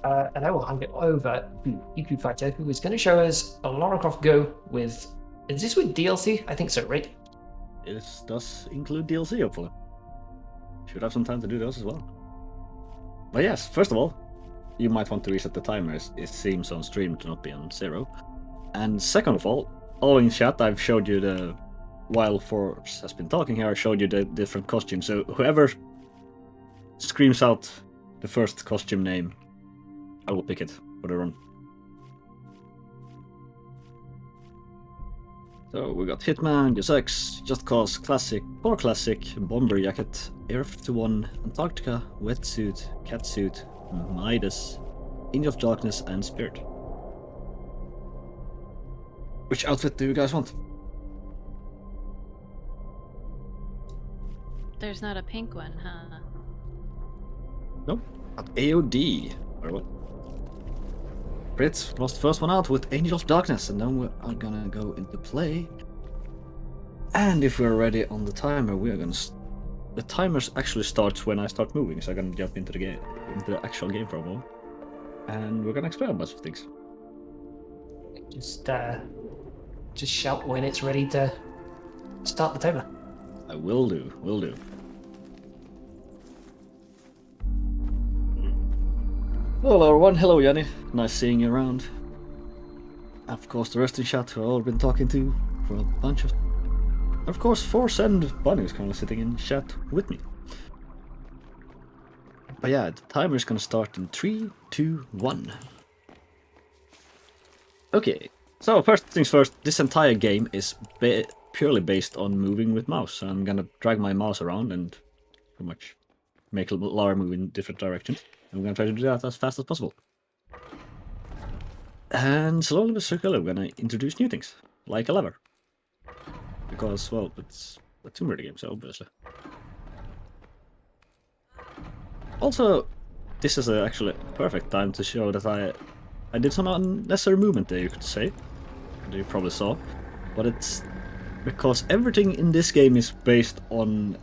and I will hand it over to Pikkufighter, who is going to show us a Lara Croft Go with. Is this with DLC? I think so, right? This does include DLC, hopefully. Should have some time to do those as well. But yes, first of all, you might want to reset the timer. It seems on stream to not be on 0. And second of all in chat, I've showed you the. While Force has been talking here, I showed you the different costumes. So whoever screams out the first costume name, I will pick it for the run. So we got Hitman, Deus Ex, Just Cause, Classic, Core Classic, Bomber Jacket, Earth to 1, Antarctica, Wetsuit, Catsuit, Midas, Angel of Darkness, and Spirit. Which outfit do you guys want? There's not a pink one, huh? Nope. At AOD. Or what? Brits was the first one out with Angel of Darkness, and then we are gonna go into play. And if we're ready on the timer, we are gonna. The timer actually starts when I start moving, so I'm gonna jump into the game, into the actual game for a moment, and we're gonna explore a bunch of things. Just shout when it's ready to start the timer. I will do. Will do. Hello everyone, hello Yanni, nice seeing you around. Of course the rest in chat who I've all been talking to for a bunch of... Of course Force and Bunny is kind of sitting in chat with me. But yeah, the timer is gonna start in 3, 2, 1. Okay, so first things first, this entire game is purely based on moving with mouse. So I'm gonna drag my mouse around and pretty much make Lara move in different directions. I'm gonna try to do that as fast as possible. And slowly but surely we're gonna introduce new things, like a lever. Because, well, it's a Tomb Raider game, so obviously. Also, this is actually a perfect time to show that I did some unnecessary movement there, you could say. That you probably saw. But it's because everything in this game is based on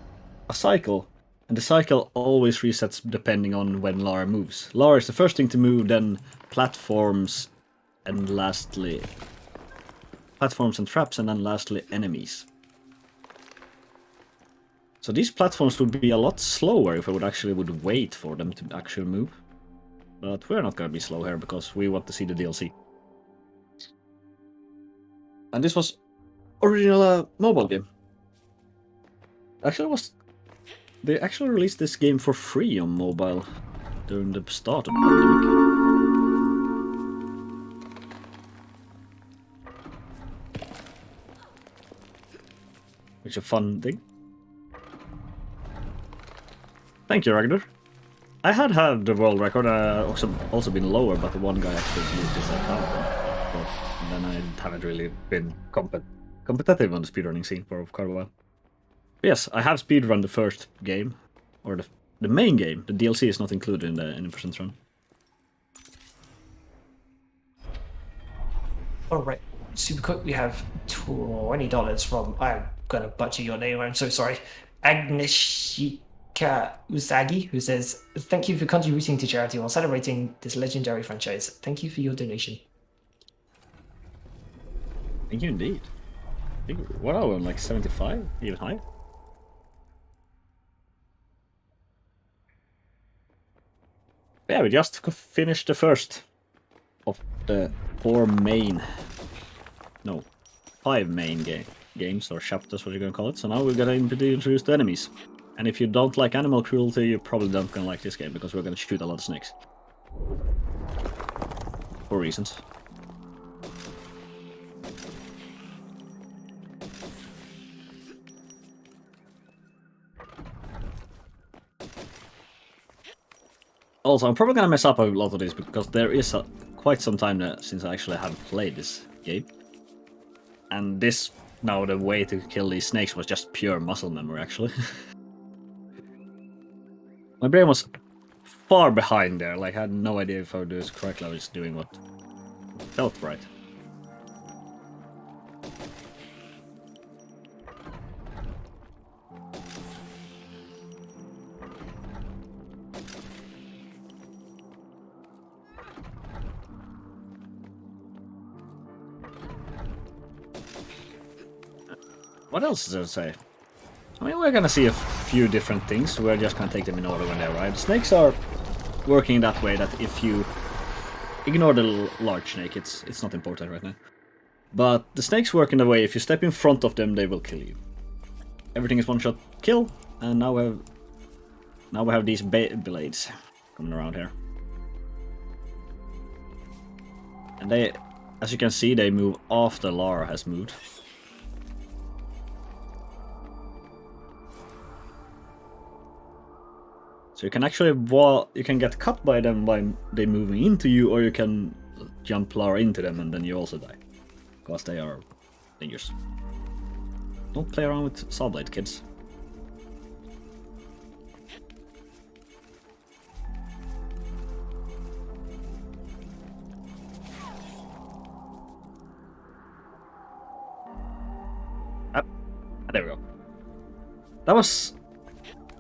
a cycle. And the cycle always resets depending on when Lara moves. Lara is the first thing to move, then platforms, and lastly... platforms and traps, and then lastly enemies. So these platforms would be a lot slower if I would wait for them to actually move. But we're not gonna be slow here because we want to see the DLC. And this was original mobile game. Actually they actually released this game for free on mobile during the start of the pandemic. Which is a fun thing. Thank you, Ragnar. I had the world record, also been lower, but one guy actually used this account. And then I haven't really been competitive on the speedrunning scene for quite a while. But yes, I have speedrun the first game, or the main game. The DLC is not included in the 80% run. Alright, super quick, we have $20 from, I'm gonna butcher your name, I'm so sorry, Agnieszka Usagi, who says, thank you for contributing to charity while celebrating this legendary franchise. Thank you for your donation. Thank you indeed. What are we on, like 75? Even higher? Yeah, we just finished the first of the 5 main games or chapters, what you're gonna call it. So now we're gonna introduce the enemies. And if you don't like animal cruelty, you're probably not gonna like this game because we're gonna shoot a lot of snakes. For reasons. Also, I'm probably gonna mess up a lot of this because there is quite some time since I actually haven't played this game. And the way to kill these snakes was just pure muscle memory, actually. My brain was far behind there, like I had no idea if I would do this correctly, I was just doing what felt right. what else is there to say? I mean, we're gonna see a few different things. We're just gonna take them in order when they arrive. Snakes are working that way that if you ignore the large snake, it's not important right now. But the snakes work in a way, if you step in front of them, they will kill you. Everything is one-shot kill, and now we have these blades coming around here. And they, as you can see, they move after Lara has moved. So you can actually, you can get cut by them by they moving into you, or you can jump Lara into them and then you also die. Because they are dangerous. Don't play around with saw blade, kids. There we go. That was,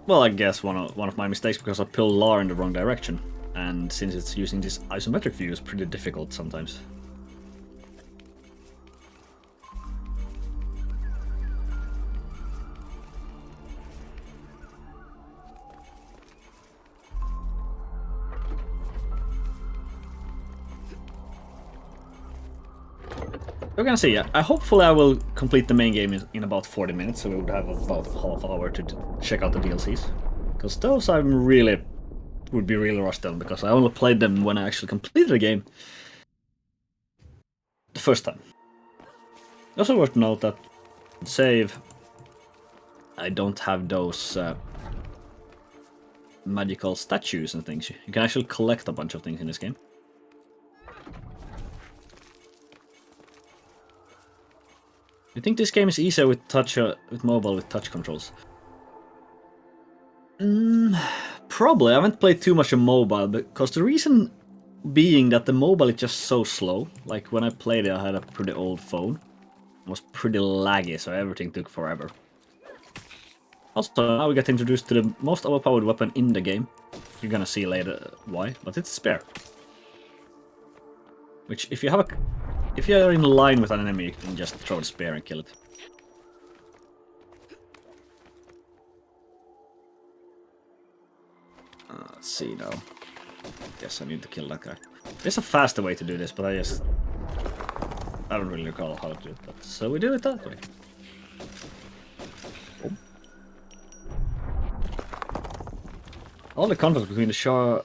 well, I guess one of my mistakes, because I pulled Lara in the wrong direction, and since it's using this isometric view, it's pretty difficult sometimes. We're gonna see. Hopefully I will complete the main game in about 40 minutes, so we would have about half hour to check out the DLCs. Because those would be really rushed on, because I only played them when I actually completed the game the first time. Also worth to note that save, I don't have those magical statues and things. You can actually collect a bunch of things in this game. You think this game is easier with with mobile with touch controls? Probably. I haven't played too much on mobile, because the reason being that the mobile is just so slow. Like when I played it, I had a pretty old phone. It was pretty laggy, so everything took forever. Also, now we get introduced to the most overpowered weapon in the game. You're gonna see later why, but it's spear. Which, if you're in line with an enemy, you can just throw the spear and kill it. Let's see now. Guess I need to kill that guy. There's a faster way to do this, but I don't really recall how to do it. But, so we do it that way. Oh. All the contrast between the sharp.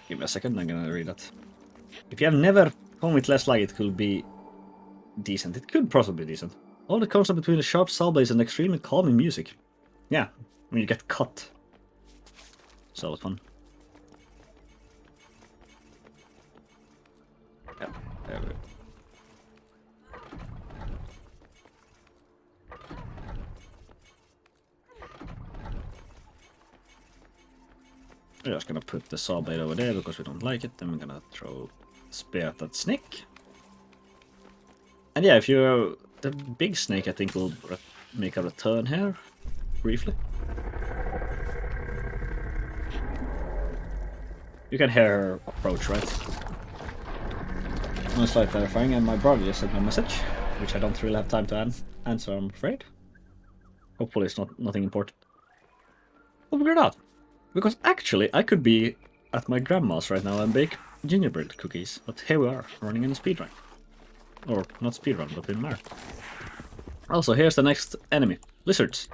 Give me a second, I'm gonna read that. If you have never gone with less lag, it could be decent. It could possibly be decent. All the contrast between the sharp saw blades and extremely calming music. Yeah, when you get cut. So it's fun. Yeah, there we go. We're just gonna put the saw blade over there because we don't like it. Then we're gonna throw spear at that snake. And yeah, if you're the big snake, I think will make a return here briefly. You can hear her approach, right? No slight verifying, and my brother just sent me a message, which I don't really have time to answer, I'm afraid. Hopefully it's nothing important. We'll figure it out. Because actually, I could be at my grandma's right now and bake gingerbread cookies, but here we are, running in a speedrun. Or, not speedrun, but in Mario. Also, here's the next enemy. Lizards.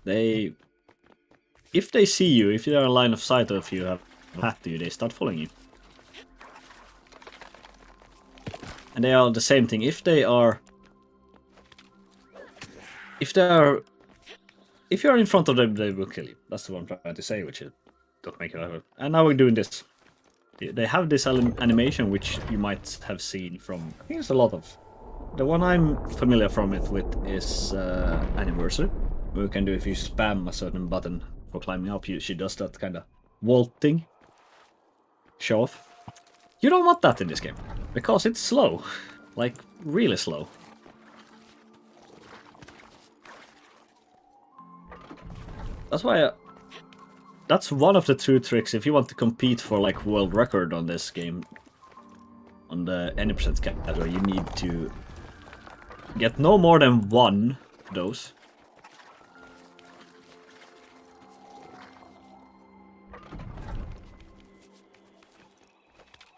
If they see you, if you're in line of sight or if you have a path to you, they start following you. And they are the same thing. If you're in front of them, they will kill you. That's what I'm trying to say, which is don't make it ever. And now we're doing this. They have this animation, which you might have seen from. I think there's a lot of. The one I'm familiar from it with is Anniversary. What you can do if you spam a certain button for climbing up, she does that kind of vault thing. Show off. You don't want that in this game because it's slow, like really slow. That's why. That's one of the two tricks if you want to compete for like world record on this game. on the any percent category, you need to get no more than one of those.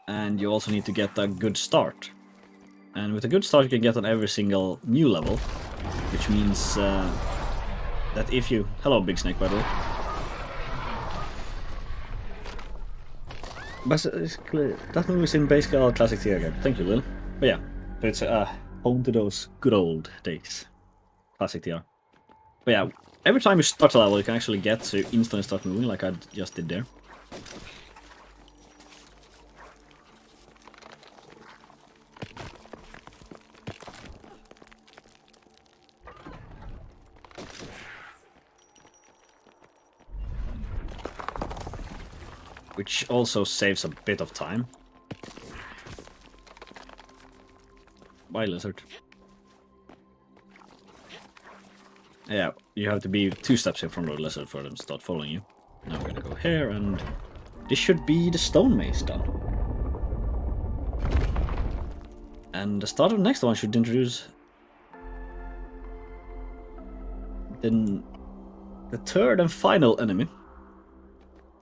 And you also need to get a good start. And with a good start you can get on every single new level, which means that if you... Hello, Big Snake, by the way. Basically, that movie's in basically all classic tier again. Thank you, Lil. But yeah, it's home to those good old days. Classic tier. But yeah, every time you start a level you can actually get to instantly start moving, like I just did there. Which also saves a bit of time. Bye, lizard. Yeah, you have to be 2 steps in front of the lizard for them to start following you. Now I'm gonna go here, and this should be the stone maze done. And the start of the next one should introduce the 3rd and final enemy.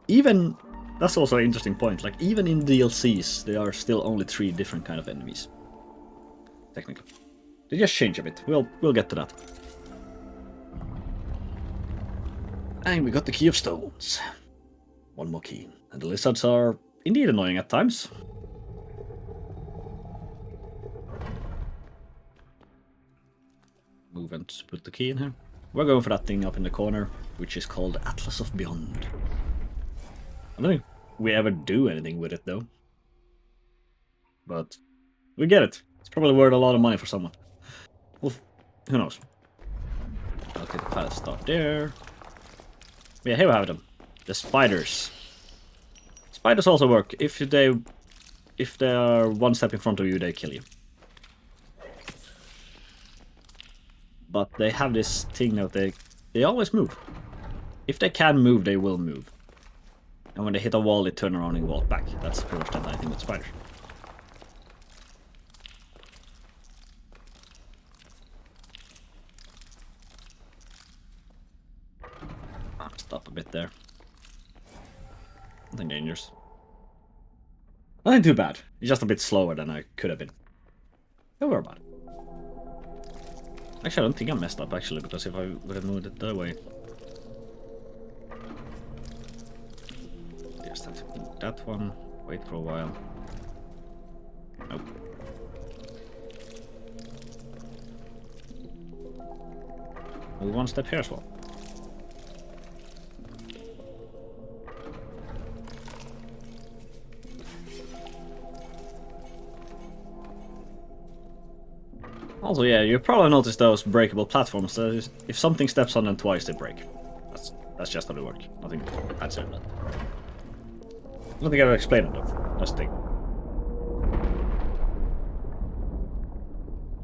Even... That's also an interesting point, like even in DLCs there are still only 3 different kind of enemies. Technically. They just change a bit, we'll get to that. And we got the Key of Stones. 1 more key. And the lizards are indeed annoying at times. Move and put the key in here. We're going for that thing up in the corner, which is called Atlas of Beyond. I don't think we ever do anything with it though. But we get it. It's probably worth a lot of money for someone. Well, who knows? I'll get the fast start there. But yeah, here we have them. The spiders. Spiders also work. If they are 1 step in front of you, they kill you. But they have this thing that they always move. If they can move, they will move. And when they hit a wall, they turn around and walk back. That's pretty much the nice thing with spiders. Stop a bit there. Nothing dangerous. Nothing too bad. It's just a bit slower than I could have been. Don't worry about it. Actually, I don't think I messed up, actually, because if I would have moved it that way... Just have to move that one, wait for a while. Nope. Move 1 step here as well. Also, yeah, you probably noticed those breakable platforms. If something steps on them twice, they break. That's just how they work. Nothing fancy than that. I don't think I've explained it though. That's the thing.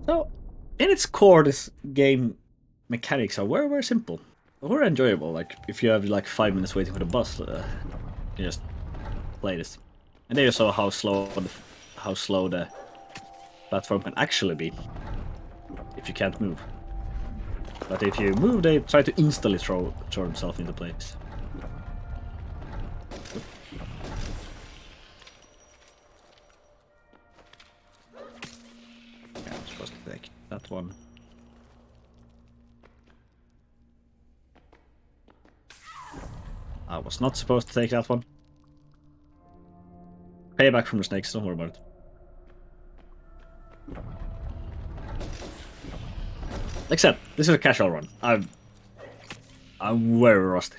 So, in its core, this game mechanics are very, very simple. Very enjoyable. Like, if you have like 5 minutes waiting for the bus, you just play this. And there you saw how slow the platform can actually be. If you can't move. But if you move, they try to instantly throw themselves into place. Yeah, I'm supposed to take that one. I was not supposed to take that one. Payback from the snakes, don't worry about it. Like I said, this is a casual run. I'm very rusty.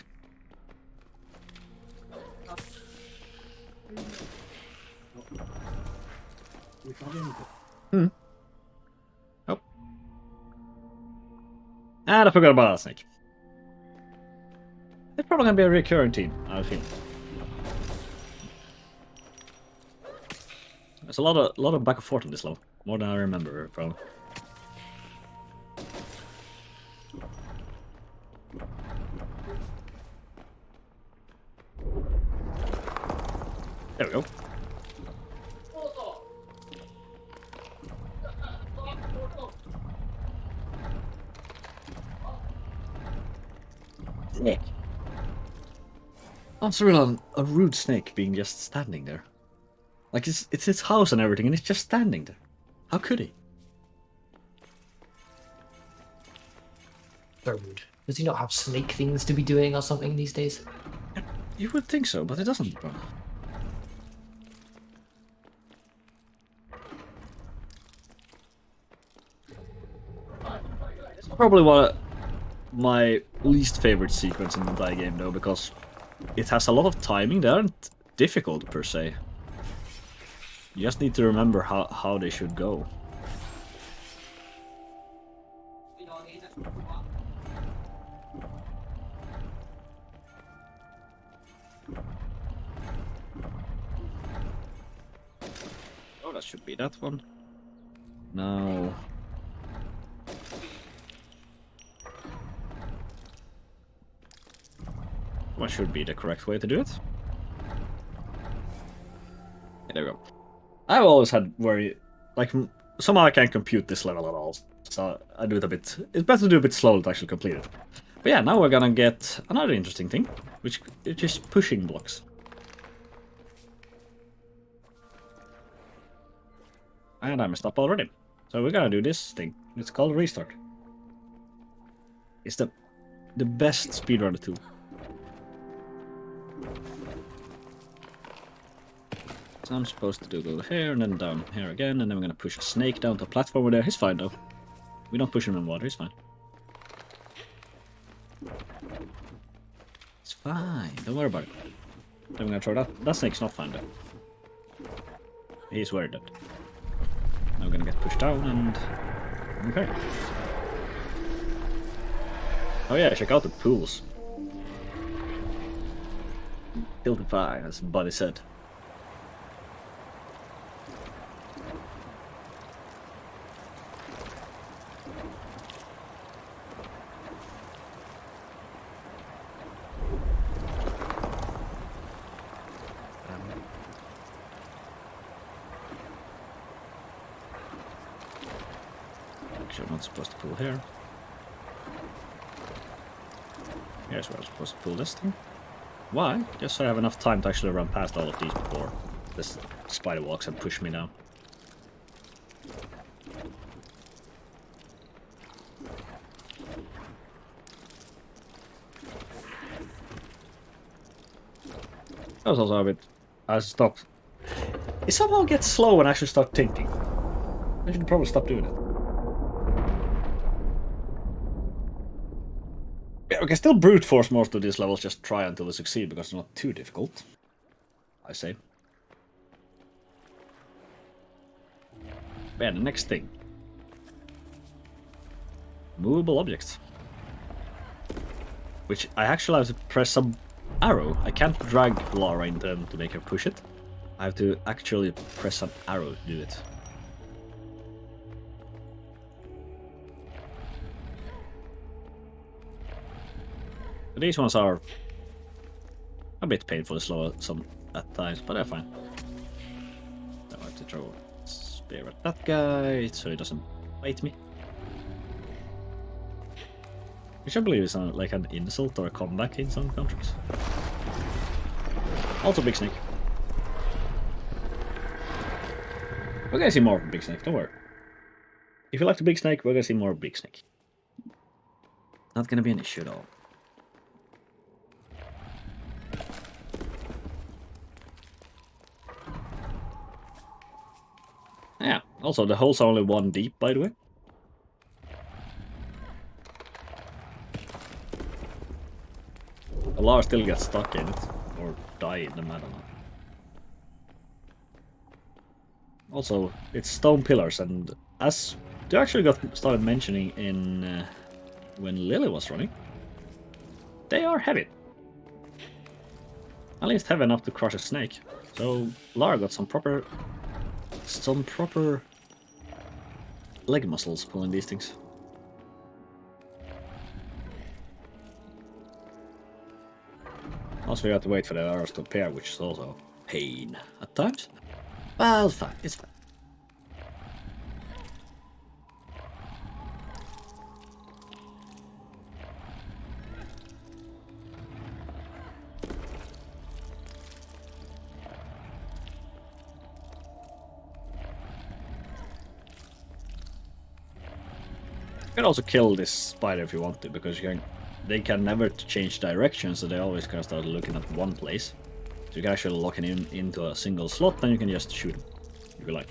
Oh. And I forgot about that snake. It's probably gonna be a recurring theme, I feel. There's a lot of back and forth in this level. More than I remember, probably. There we go. Sounds real a rude snake being just standing there. Like it's his house and everything, and it's just standing there. How could he? So rude. Does he not have snake things to be doing or something these days? You would think so, but it doesn't, bro. It's probably one of my least favorite sequence in the entire game, though, because it has a lot of timing. They aren't difficult per se. You just need to remember how they should go. Oh, that should be that one. No. What should be the correct way to do it? Yeah, there we go. I've always had worry, like, somehow I can't compute this level at all, so I do it a bit. It's better to do a bit slower to actually complete it. But yeah, now we're gonna get another interesting thing, which is pushing blocks. And I messed up already. So we're gonna do this thing. It's called restart. It's the best speedrunner tool. So I'm supposed to go here and then down here again, and then we're gonna push a snake down to a platform over there. He's fine though. We don't push him in water, he's fine. It's fine, don't worry about it. Then we're gonna throw that. That snake's not fine though. He's worried that. Now we're gonna get pushed down and... Okay. Oh yeah, check out the pools. Tilted fine, as Buddy said. Actually, I'm not supposed to pull here. Here's where I'm supposed to pull this thing. Why? Just so I have enough time to actually run past all of these before this spider walks and push me down. That was also a bit... I stopped. It somehow gets slow when I actually start thinking. I should probably stop doing it. Yeah, we can still brute force most of these levels, just try until we succeed, because it's not too difficult. I say. Yeah, the next thing. Movable objects. Which I actually have to press some arrow. I can't drag Lara into them to make her push it. I have to actually press an arrow to do it. But these ones are a bit painfully slow at times, but they're fine. Now I have to throw a spear at that guy so he doesn't bite me. Which I believe is like an insult or a comeback in some countries. Also Big Snake. We're gonna see more of Big Snake, don't worry. If you like the Big Snake, we're gonna see more of Big Snake. Not gonna be an issue at all. Yeah, also the hole's only 1 deep, by the way. Lara still gets stuck in it, or die in them, I don't know. Also, it's stone pillars, and as they actually got started mentioning in when Lily was running, they are heavy. At least heavy enough to crush a snake. So Lara got some proper leg muscles pulling these things. Also, you have to wait for the arrows to appear, which is also pain at times. Well, it's fine. It's fine. You can also kill this spider if you want to, because they can never change direction, so they always kind of start looking at one place. So you can actually lock it into a single slot, and you can just shoot them if you like.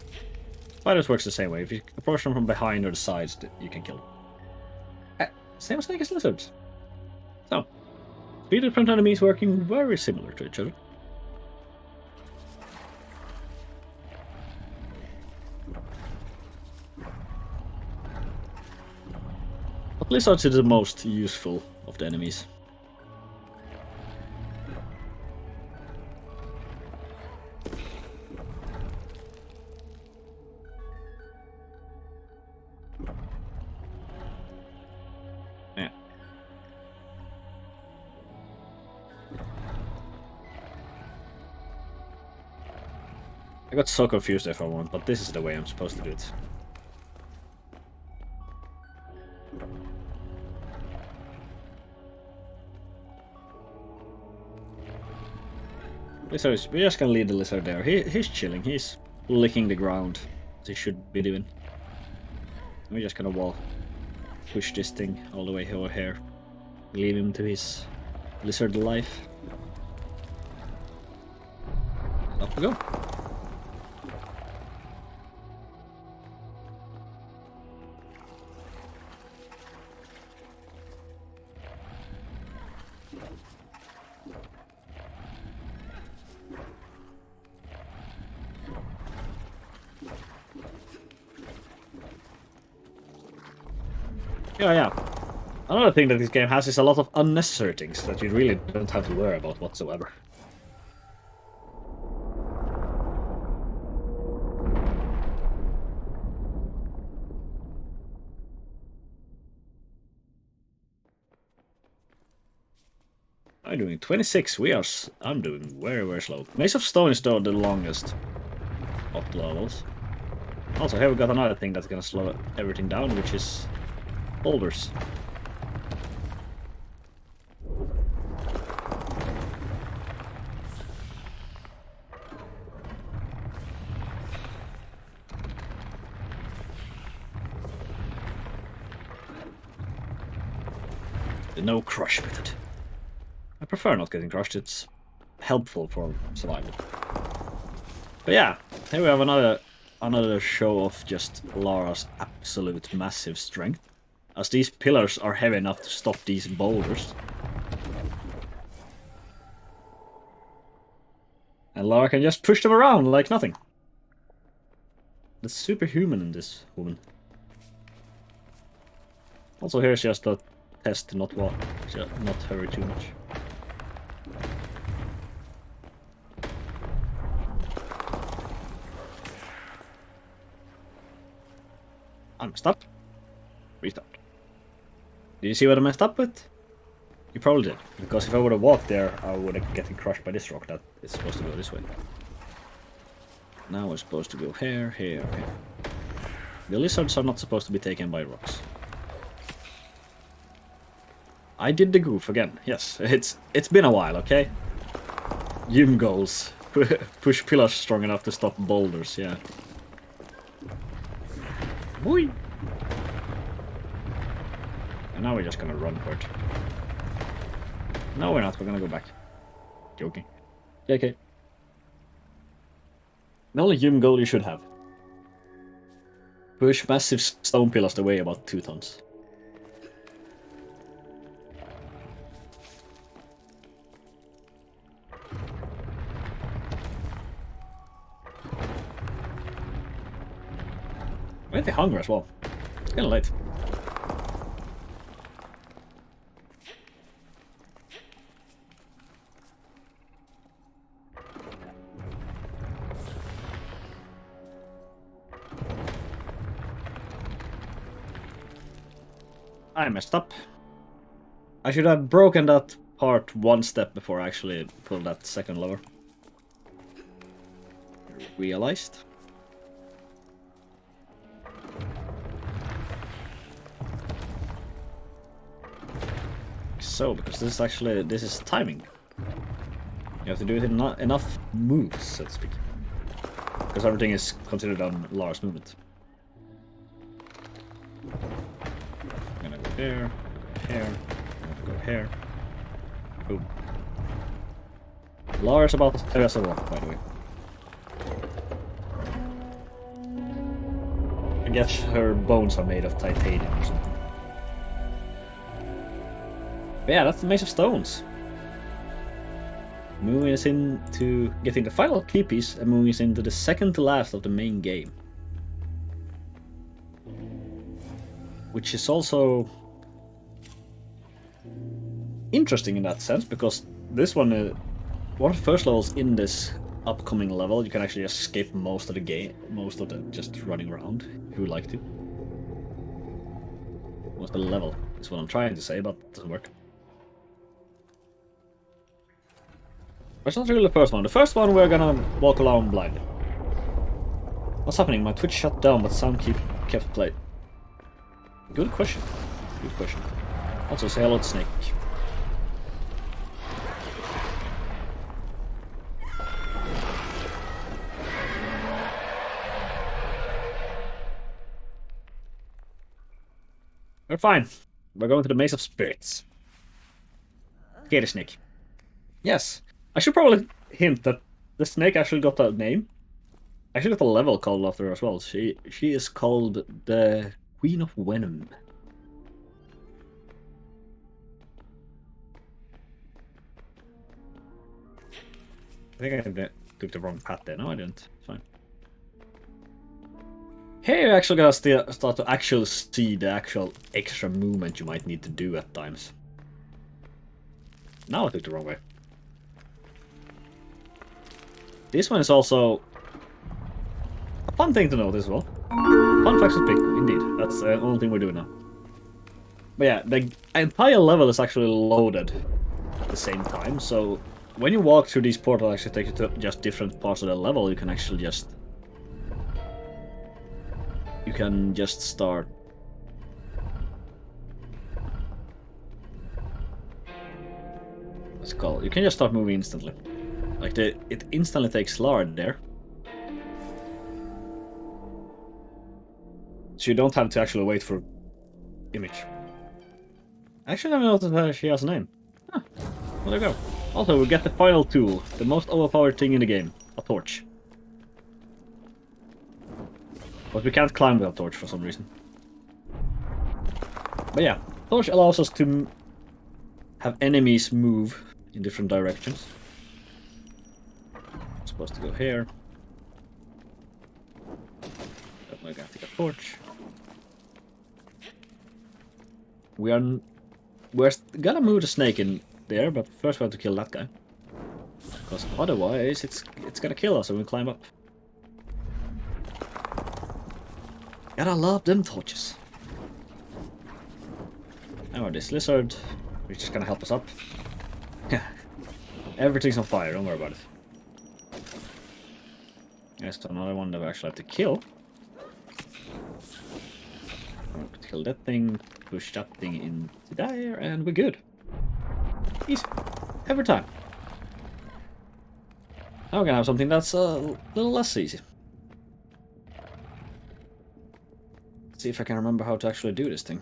Spiders works the same way. If you approach them from behind or the sides, you can kill them. Same as lizards. So, 3D print enemies working very similar to each other. But lizards is the most useful of the enemies. Yeah. I got so confused there for a moment, but this is the way I'm supposed to do it. Lizard, we're just gonna leave the lizard there. He's chilling. He's licking the ground, as he should be doing. We're just gonna push this thing all the way over here. Leave him to his lizard life. Up we go. Yeah. Another thing that this game has is a lot of unnecessary things that you really don't have to worry about whatsoever. I'm doing 26. I'm doing very, very slow. Maze of Stone is though the longest of the levels. Also, here we got another thing that's gonna slow everything down, which is boulders. The no crush method. I prefer not getting crushed, it's helpful for survival. But yeah, here we have another show of just Lara's absolute massive strength. As these pillars are heavy enough to stop these boulders. And Lara can just push them around like nothing. That's superhuman in this woman. Also here's just a test to not hurry too much. I messed up. Restart. Did you see what I messed up with? You probably did, because if I would have walked there, I would have gotten crushed by this rock that is supposed to go this way. Now we're supposed to go here, here, here. The lizards are not supposed to be taken by rocks. I did the goof again. Yes, it's been a while, okay? Gym goals. Push pillars strong enough to stop boulders, yeah. Whee! And now we're just gonna run for it. No, we're not. We're gonna go back. Joking. JK. The only gym goal you should have. Push massive stone pillars that weigh about 2 tons. We're getting hungry as well. It's kinda late. I messed up. I should have broken that part one step before I actually pulled that second lever. Realized. So, because this is timing. You have to do it in enough moves, so to speak. Because everything is considered on Lara's movement. Here, here, go here. Boom. Lara's about as heavy as a rock, by the way. I guess her bones are made of titanium or something. But yeah, that's the Maze of Stones. Moving us into getting the final key piece and moving us into the second to last of the main game. Which is also interesting in that sense, because this one of the first levels in this upcoming level, you can actually just skip most of the game, most of the just running around, if you would like to. Most of the level is what I'm trying to say, but it doesn't work. It's not really the first one. The first one we're gonna walk along blind. What's happening? My Twitch shut down, but sound kept playing. Good question. Good question. Also say hello to Snake. We're fine. We're going to the Maze of Spirits. Okay, the snake. Yes. I should probably hint that the snake actually got a name. Actually got a level called after her as well. She is called the Queen of Venom. I think I took the wrong path there. No, I didn't. Fine. Here you actually gotta start to actually see the actual extra movement you might need to do at times. Now I took the wrong way. This one is also a fun thing to note as well. Fun facts with Pikku, indeed. That's the only thing we're doing now. But yeah, the entire level is actually loaded at the same time, so when you walk through these portals, actually take you to just different parts of the level, you can actually just... You can just start... What's it called? You can just start moving instantly. Like, it instantly takes Lara there. So you don't have to actually wait for image. Actually, I never noticed that she has a name. Huh. Well, there you go. Also, we get the final tool. The most overpowered thing in the game. A torch. But we can't climb with a torch for some reason. But yeah, torch allows us to have enemies move in different directions. I'm supposed to go here. I'm gonna take a torch. We're gonna move the snake in there, but first we have to kill that guy. Because otherwise it's gonna kill us when we climb up. Gotta love them torches. Now this lizard, which is gonna help us up. Everything's on fire, don't worry about it. There's another one that we actually have to kill. Kill that thing, push that thing into there, and we're good. Easy. Every time. Now we're gonna have something that's a little less easy. Let's see if I can remember how to actually do this thing.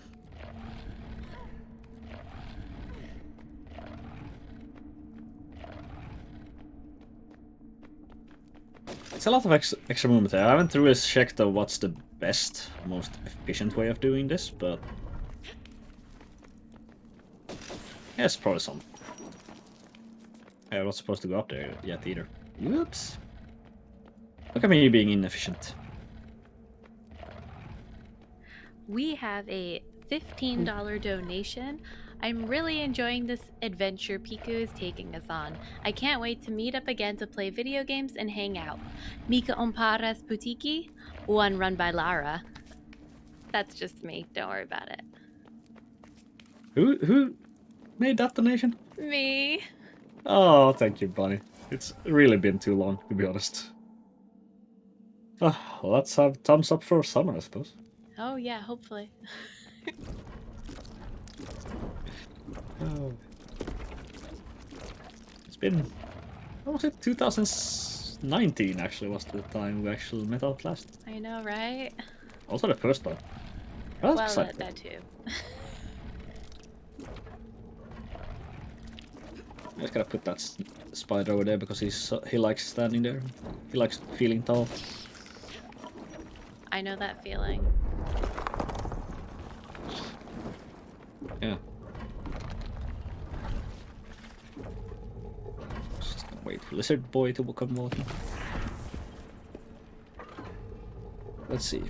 It's a lot of extra movement there. I haven't really checked what's the best, most efficient way of doing this, but... yeah, it's probably some. Yeah, I'm not supposed to go up there yet either. Whoops. Look at me being inefficient. We have a $15 donation. I'm really enjoying this adventure Pikku is taking us on. I can't wait to meet up again to play video games and hang out. Mika Omparas Putiki, one run by Lara. That's just me, don't worry about it. Who made that donation? Me. Oh, thank you, Bunny. It's really been too long, to be honest. Well, let's have thumbs up for summer, I suppose. Oh yeah, hopefully. Oh. It's been... what was it? 2019 actually was the time we actually met out last. I know, right? Also the first time. Well, Well, that too. just gotta put that spider over there because he likes standing there. He likes feeling tall. I know that feeling. Yeah. Just gonna wait for Lizard Boy to come walking. Let's see.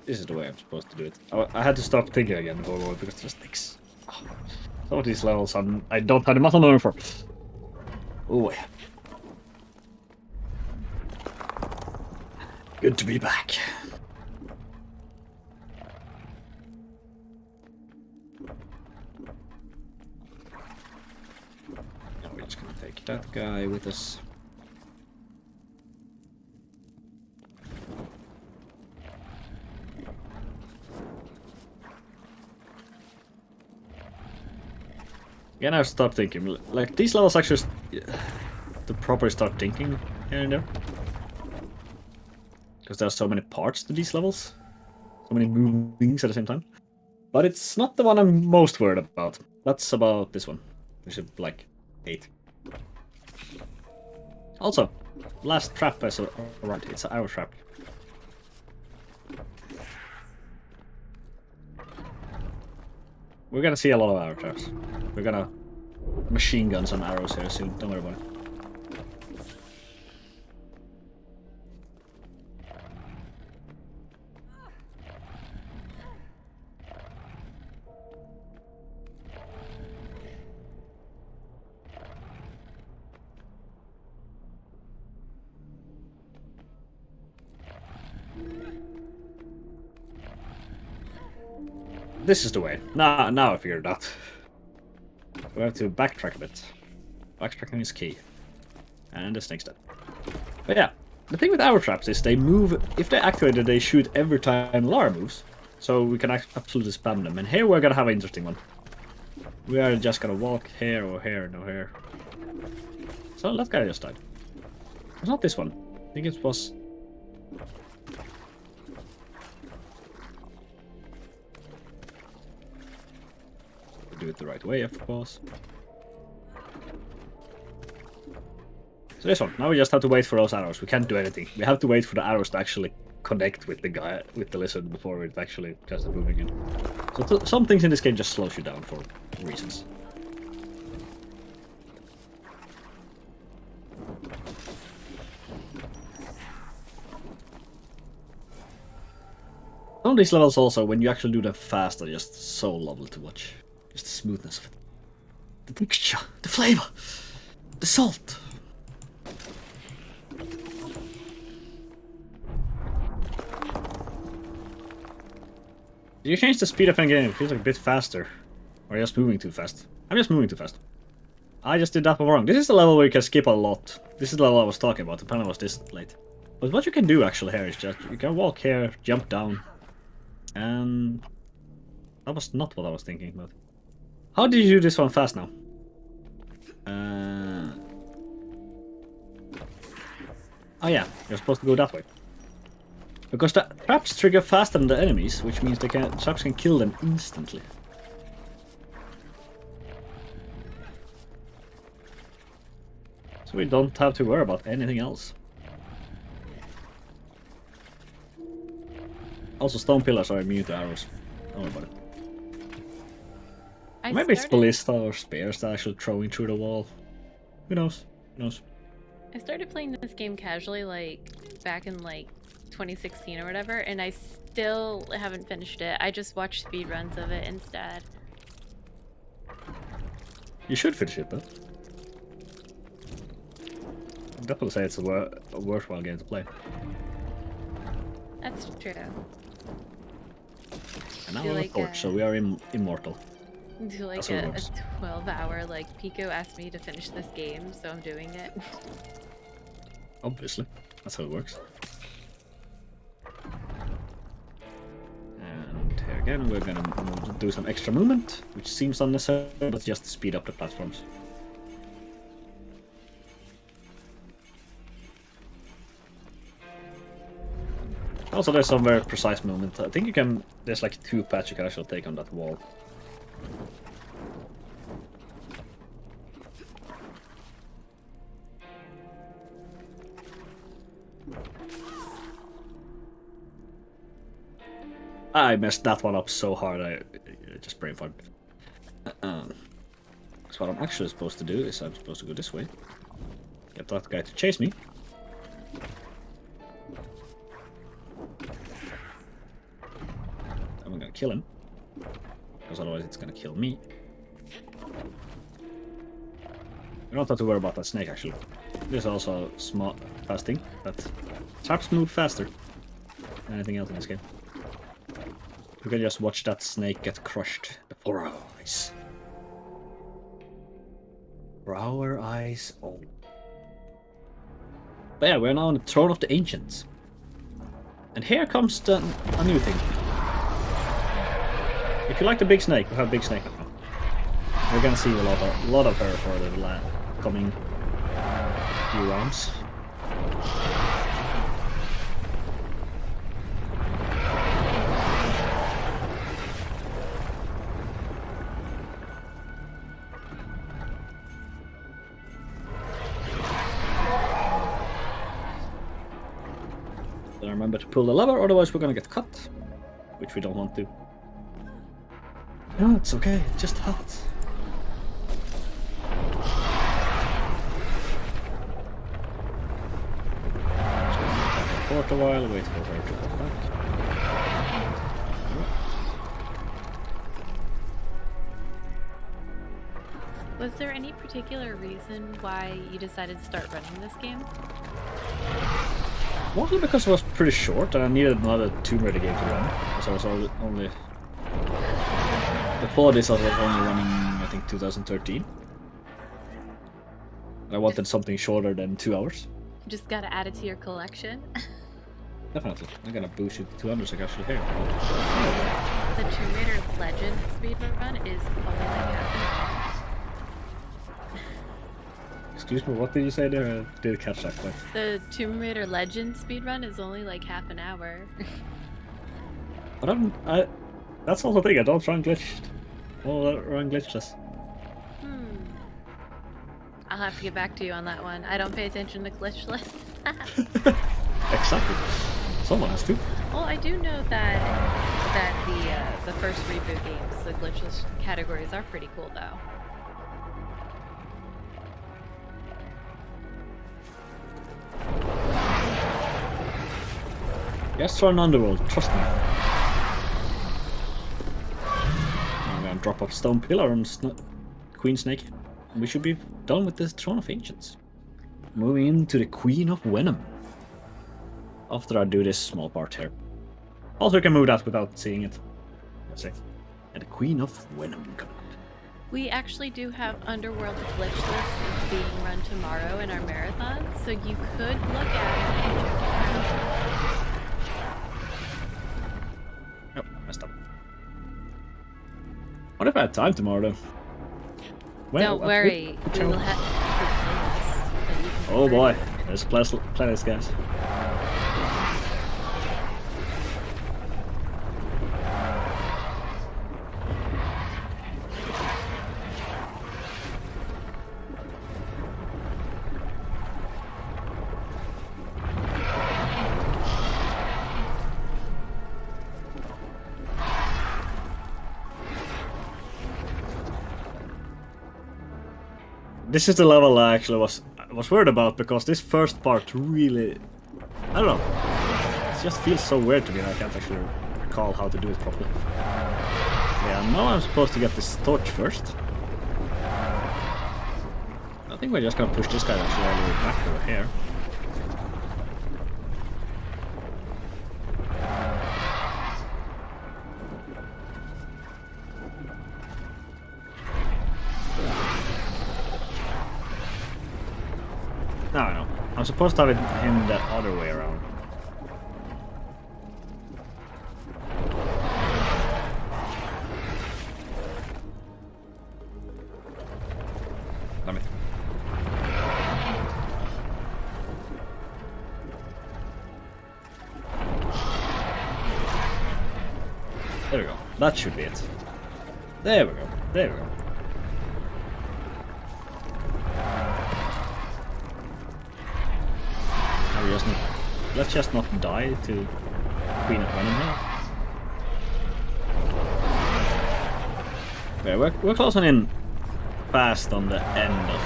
This is the way I'm supposed to do it. I had to stop thinking again before going because it just takes. Oh, some of these levels I don't have the muscle memory for. Oh yeah. Good to be back. Now we're just gonna take that guy with us. Again, I've stopped thinking. Like, these levels actually to properly start thinking here and there. Because there are so many parts to these levels. So many moving things at the same time. But it's not the one I'm most worried about. That's about this one. Which is like 8. Also, last trap is around. It's an arrow trap. We're gonna see a lot of arrow traps. We're gonna machine gun some arrows here soon. Don't worry about it. This is the way. Now I figured it out. We have to backtrack a bit. Backtracking is key. And the snake's dead. But yeah, the thing with arrow traps is they move, if they're activated, they shoot every time Lara moves. So we can absolutely spam them. And here we're gonna have an interesting one. We are just gonna walk here or here, no here. So that guy just died. It's not this one. I think it was... do it the right way, of course. So this one, now we just have to wait for those arrows. We can't do anything. We have to wait for the arrows to actually connect with the guy, with the lizard, before it actually just moving in. So some things in this game just slows you down for reasons. Some of these levels also, when you actually do them fast, are just so lovely to watch. Just the smoothness of it. The texture, the flavor, the salt. Did you change the speed up in the game? It feels like a bit faster. Or just moving too fast. I'm just moving too fast. I just did that one wrong. This is the level where you can skip a lot. This is the level I was talking about. The panel was this late. But what you can do actually here is just you can walk here, jump down, and that was not what I was thinking about. How did you do this one fast now? Oh yeah, you're supposed to go that way. Because the traps trigger faster than the enemies, which means traps can kill them instantly. So we don't have to worry about anything else. Also, stone pillars are immune to arrows. Don't worry about it. Maybe it's ballista or spears that are actually throwing through the wall. Who knows? Who knows? I started playing this game casually, like, back in, like, 2016 or whatever, and I still haven't finished it. I just watched speedruns of it instead. You should finish it, though. I'd definitely say it's a worthwhile game to play. That's true. And now we're a torch, so we are immortal. Do like a 12-hour, like, Pico asked me to finish this game, so I'm doing it. Obviously. That's how it works. And here again, we're gonna do some extra movement, which seems unnecessary, but just to speed up the platforms. Also, there's some very precise movement. I think you can. There's like 2 paths you can actually take on that wall. I messed that one up so hard. I just brain farted. So what I'm actually supposed to do is I'm supposed to go this way. Get that guy to chase me. I'm gonna kill him. Because otherwise it's gonna kill me. You don't have to worry about that snake actually. This is also a small, fast thing, but traps move faster than anything else in this game. We can just watch that snake get crushed before our eyes. For our eyes only. But yeah, we're now on the Throne of the Ancients. And here comes a new thing. If you like the big snake, we have big snake now. We're gonna see a lot of her for the coming few rounds. Then remember to pull the lever, otherwise we're gonna get cut, which we don't want to. No, it's okay, it's just hot. Just a while, wait for her to come back. Was there any particular reason why you decided to start running this game? Mostly because it was pretty short and I needed another Tomb Raider game to run. So I was only... Before this I was only running, I think, 2013. I wanted something shorter than 2 hours. Just gotta add it to your collection. Definitely. I'm gonna boost it to 200 so I can actually hear. The Tomb Raider Legend speedrun is only like half an hour. Excuse me, what did you say there? I didn't catch that quite. The Tomb Raider Legend speedrun is only like half an hour. But that's also the thing, I don't run glitched. Well, run glitchless. I'll have to get back to you on that one. I don't pay attention to glitchless. Exactly. Someone has to. Well, I do know that the first reboot games, the glitchless categories are pretty cool though. Yes, run Underworld, trust me. I'm gonna drop off Stone Pillar on Queen Snake. We should be done with the Throne of Ancients. Moving into the Queen of Venom. After I do this small part here. Also, you can move that without seeing it. Let's see. And the Queen of Venom. We actually do have Underworld glitchless being run tomorrow in our marathon, so you could look at it and check it out. Oh, messed up. What if I had time tomorrow though? Don't worry, we will have playlists. Oh boy, there's playlists, guys. This is the level I actually was worried about because this first part really, I don't know, it just feels so weird to me and I can't actually recall how to do it properly. Yeah, now I'm supposed to get this torch first. I think we're just gonna push this guy actually all the way back over here. No. I'm supposed to have him the other way around. Damn it. There we go. That should be it. There we go. There we go. Now we just need... Let's just not die to Queen of Venom here. Okay, we're closing in fast on the end of...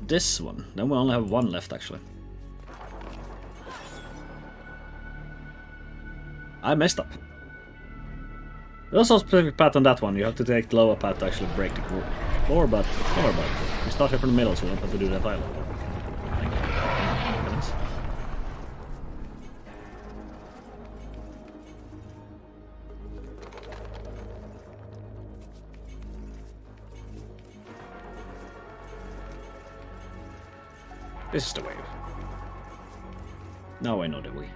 this one. Then we only have one left, actually. I messed up. There's also a specific path on that one. You have to take the lower path to actually break the floor, but it's not about it. We start here from the middle, so we don't have to do that either. Thank you. Thanks. This is the wave. Now I know the way.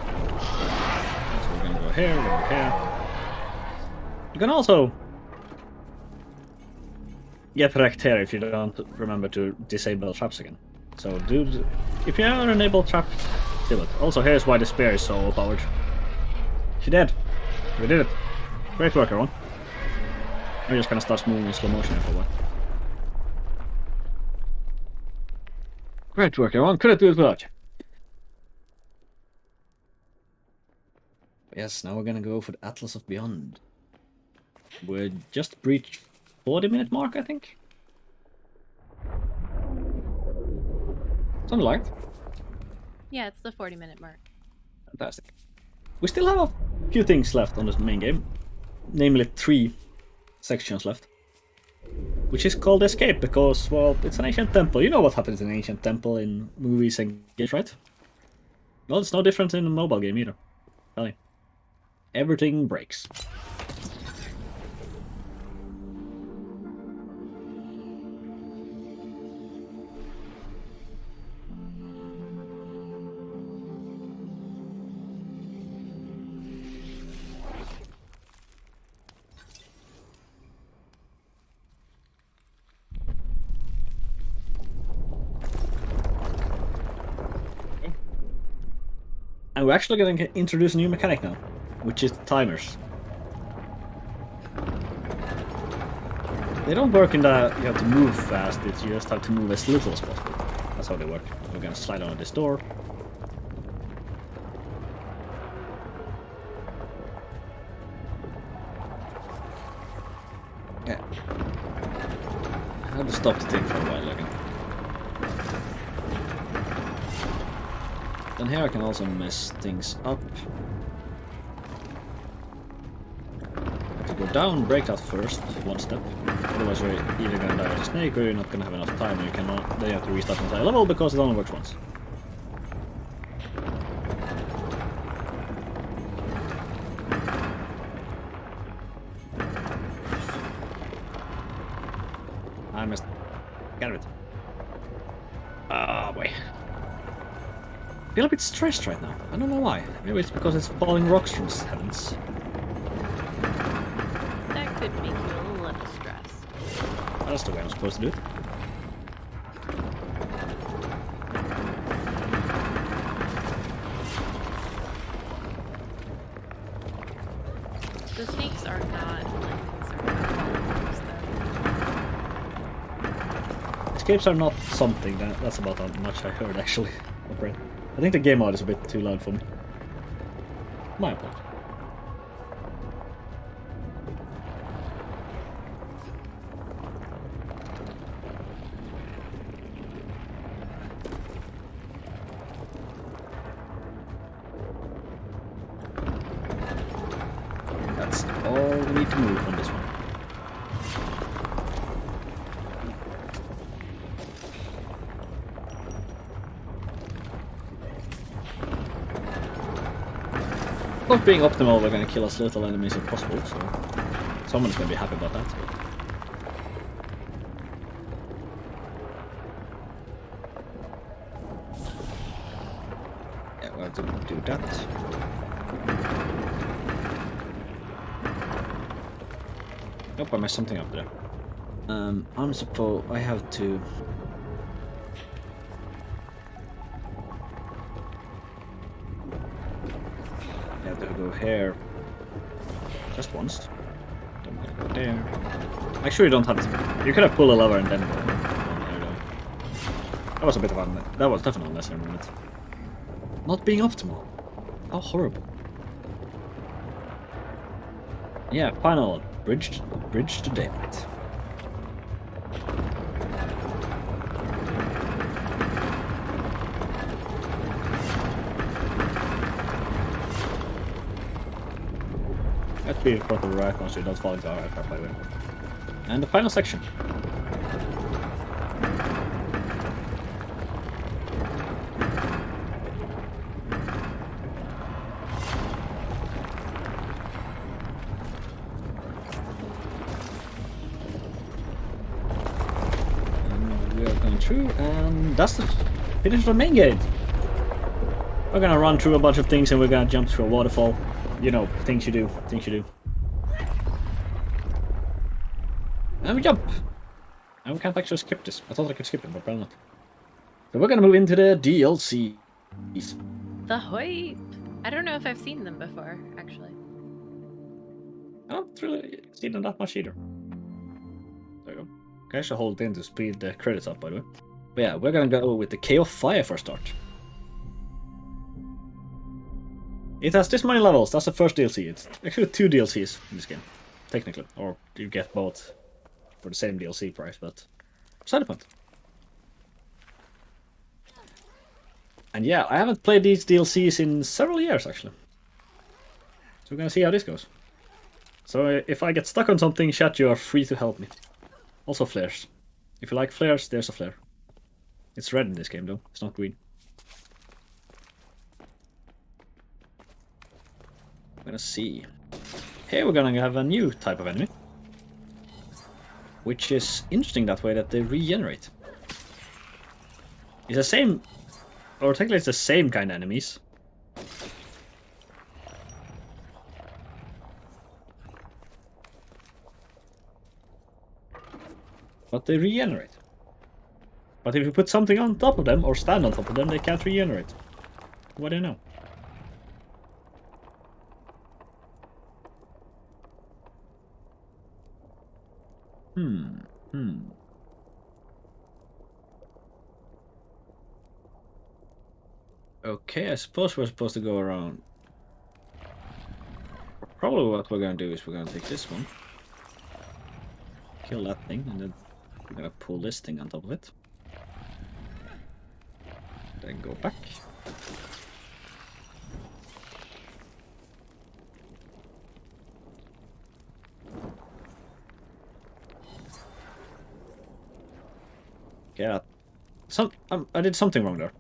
So we're gonna go here, we're gonna go here. You can also get wrecked here if you don't remember to disable traps again. So dude, if you ever enable traps, do it. Also here's why the spear is so overpowered. She did. We did it. Great work, everyone. I'm just gonna start moving in slow motion here for a while. Great work, everyone. Couldn't do it without you. Yes, now we're gonna go for the Atlas of Beyond. We're just breached 40-minute mark, I think. Something like that. Yeah, it's the 40-minute mark. Fantastic. We still have a few things left on this main game. Namely 3 sections left. Which is called Escape because, well, it's an ancient temple. You know what happens in an ancient temple in movies and games, right? Well, it's no different in a mobile game either. Tell you. Everything breaks. And we're actually going to introduce a new mechanic now, which is timers. They don't work in that you have to move fast, it's you just have to move as little as possible. That's how they work. We're going to slide on this door. Yeah. I had to stop the thing for a while again. Then here I can also mess things up. To go down, break that first, one step. Otherwise you're either gonna die as a snake or you're not gonna have enough time and you cannot, then you have to restart the entire level because it only works once. I missed. Got it. Ah, boy. I feel a bit stressed right now. I don't know why. Maybe it's because it's falling rocks from the heavens. That could make you a little stressed. Well, that's the way I'm supposed to do it. The snakes are not like concerned about falling rocks, though. Escapes are not something, that's about how much I heard actually. I'm afraid. I think the game mode is a bit too loud for me. My apologies. That's all we need to move on this one. Not being optimal, we're gonna kill as little enemies as possible, so someone's gonna be happy about that. Yeah, we'll have to do that. Nope, I messed something up there. I'm supposed I have to. I have to go here just once. Then I'm gonna go there. Actually, you don't have to. You could have pulled a lever and then go down here, though. That was a bit of a. That was definitely a lesser moment. Not being optimal. How horrible. Yeah, final bridge to daylight. Let's be in front of the right one so you don't fall into our aircraft, by the way. And the final section. And we are going through, and that's the finish of the main gate. We're gonna run through a bunch of things and we're gonna jump through a waterfall. You know, things you do, things you do. And we jump! And we can't actually skip this. I thought I could skip it, but apparently not. So we're gonna move into the DLCs. The Hoyt. I don't know if I've seen them before, actually. I don't really see them that much either. There you go. Okay, I should hold in to speed the credits up, by the way. But yeah, we're gonna go with the K of Fire for a start. It has this many levels, that's the first DLC. It's actually 2 DLCs in this game, technically. Or you get both for the same DLC price, but beside the point. And yeah, I haven't played these DLCs in several years, actually. So we're gonna see how this goes. So if I get stuck on something, chat, you are free to help me. Also flares. If you like flares, there's a flare. It's red in this game, though. It's not green. I'm gonna see. Here we're gonna have a new type of enemy. Which is interesting that way that they regenerate. It's the same, or technically it's the same kind of enemies. But they regenerate. But if you put something on top of them, or stand on top of them, they can't regenerate. What do you know? Okay, I suppose we're supposed to go around. Probably what we're gonna do is we're gonna take this one. Kill that thing, and then we're gonna pull this thing on top of it. Then go back. Yeah. I did something wrong there.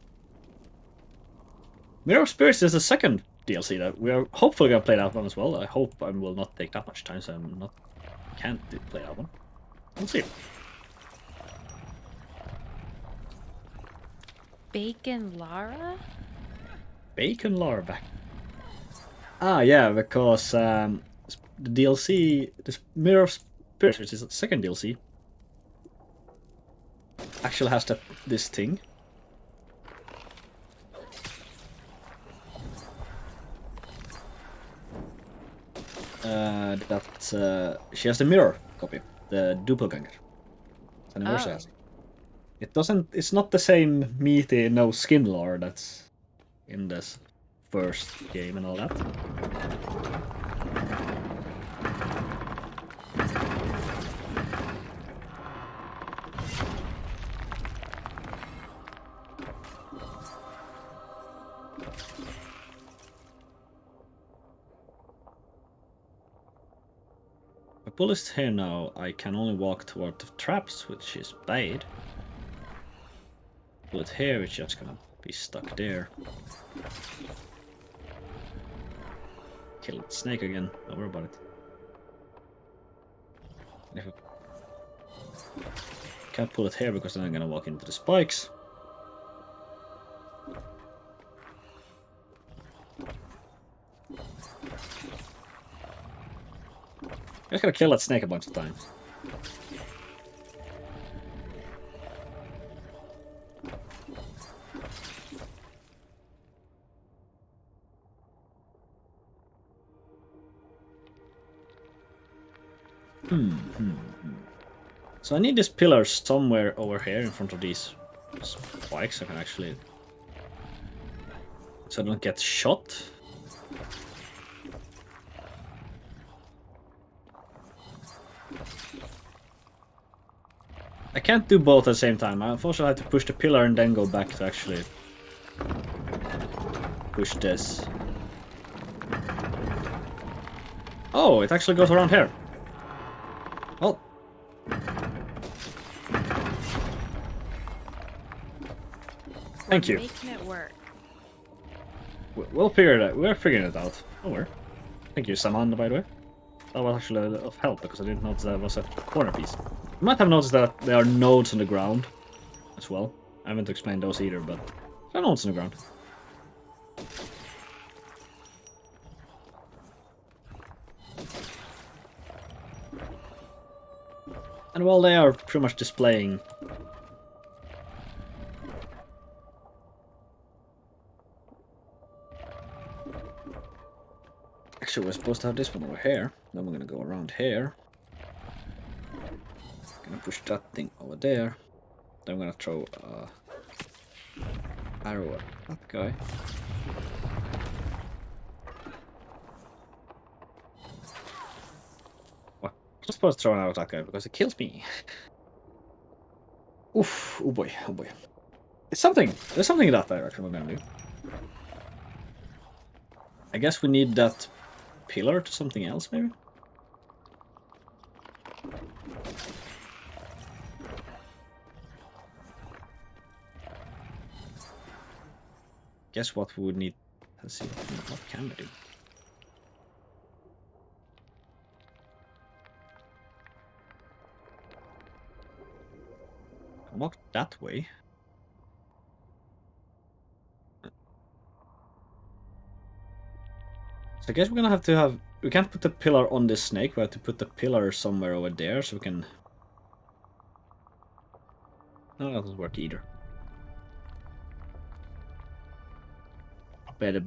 Mirror of Spirits is the second DLC that we are hopefully gonna play that one as well. I hope I will not take that much time, so can't play that one. We'll see. Bacon Lara? Bacon Lara back. Ah, yeah, because the DLC, this Mirror of Spirits, which is the second DLC, actually has this thing. That she has the mirror copy, the doppelganger. It's an anniversary. Oh. It doesn't. It's not the same meaty, no skin lore that's in this first game and all that. A bullet here now, I can only walk toward the traps, which is bad. Bullet here, which is just gonna be stuck there. Kill the snake again, don't worry about it. If I can't pull it here because then I'm gonna walk into the spikes. just gotta kill that snake a bunch of times. So I need this pillar somewhere over here in front of these spikes. I can actually... So I don't get shot. I can't do both at the same time. I unfortunately have to push the pillar and then go back to actually push this. Oh, it actually goes around here. Well. Thank you. Making it work. We'll figure it out. We're figuring it out. Don't worry. Thank you, Saman, by the way. That was actually a lot of help because I didn't notice that was a corner piece. You might have noticed that there are nodes on the ground as well. I haven't explained those either, but there are nodes on the ground. And while they are pretty much displaying... Actually, we're supposed to have this one over here. Then we're gonna go around here. Gonna push that thing over there. Then I'm gonna throw arrow at that guy. What? I'm supposed to throw an arrow at that guy because it kills me. Oof! Oh boy! Oh boy! It's something. There's something in that direction we're gonna do. I guess we need that pillar to something else, maybe. Guess what we would need. Let's see. What can we do? Walk that way. So I guess we're gonna have to have... We can't put the pillar on this snake. We have to put the pillar somewhere over there so we can... No, that doesn't work either. But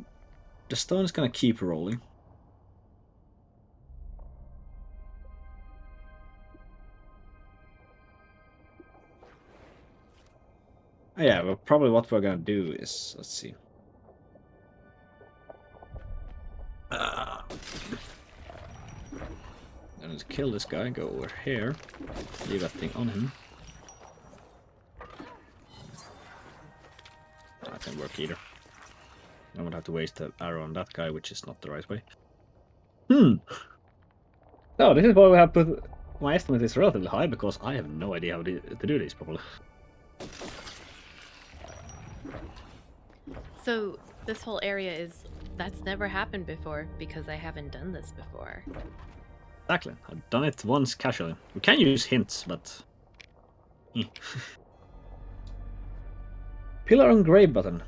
the stone is gonna keep rolling. Oh, yeah, well, probably what we're gonna do is... Let's see. Gonna kill this guy, go over here, leave that thing on him. That didn't work either. I would have to waste the arrow on that guy, which is not the right way. So this is why we have put... My estimate is relatively high, because I have no idea how to do this properly. So this whole area is... That's never happened before, because I haven't done this before. Exactly. I've done it once casually. We can use hints, but... Pillar on grave button.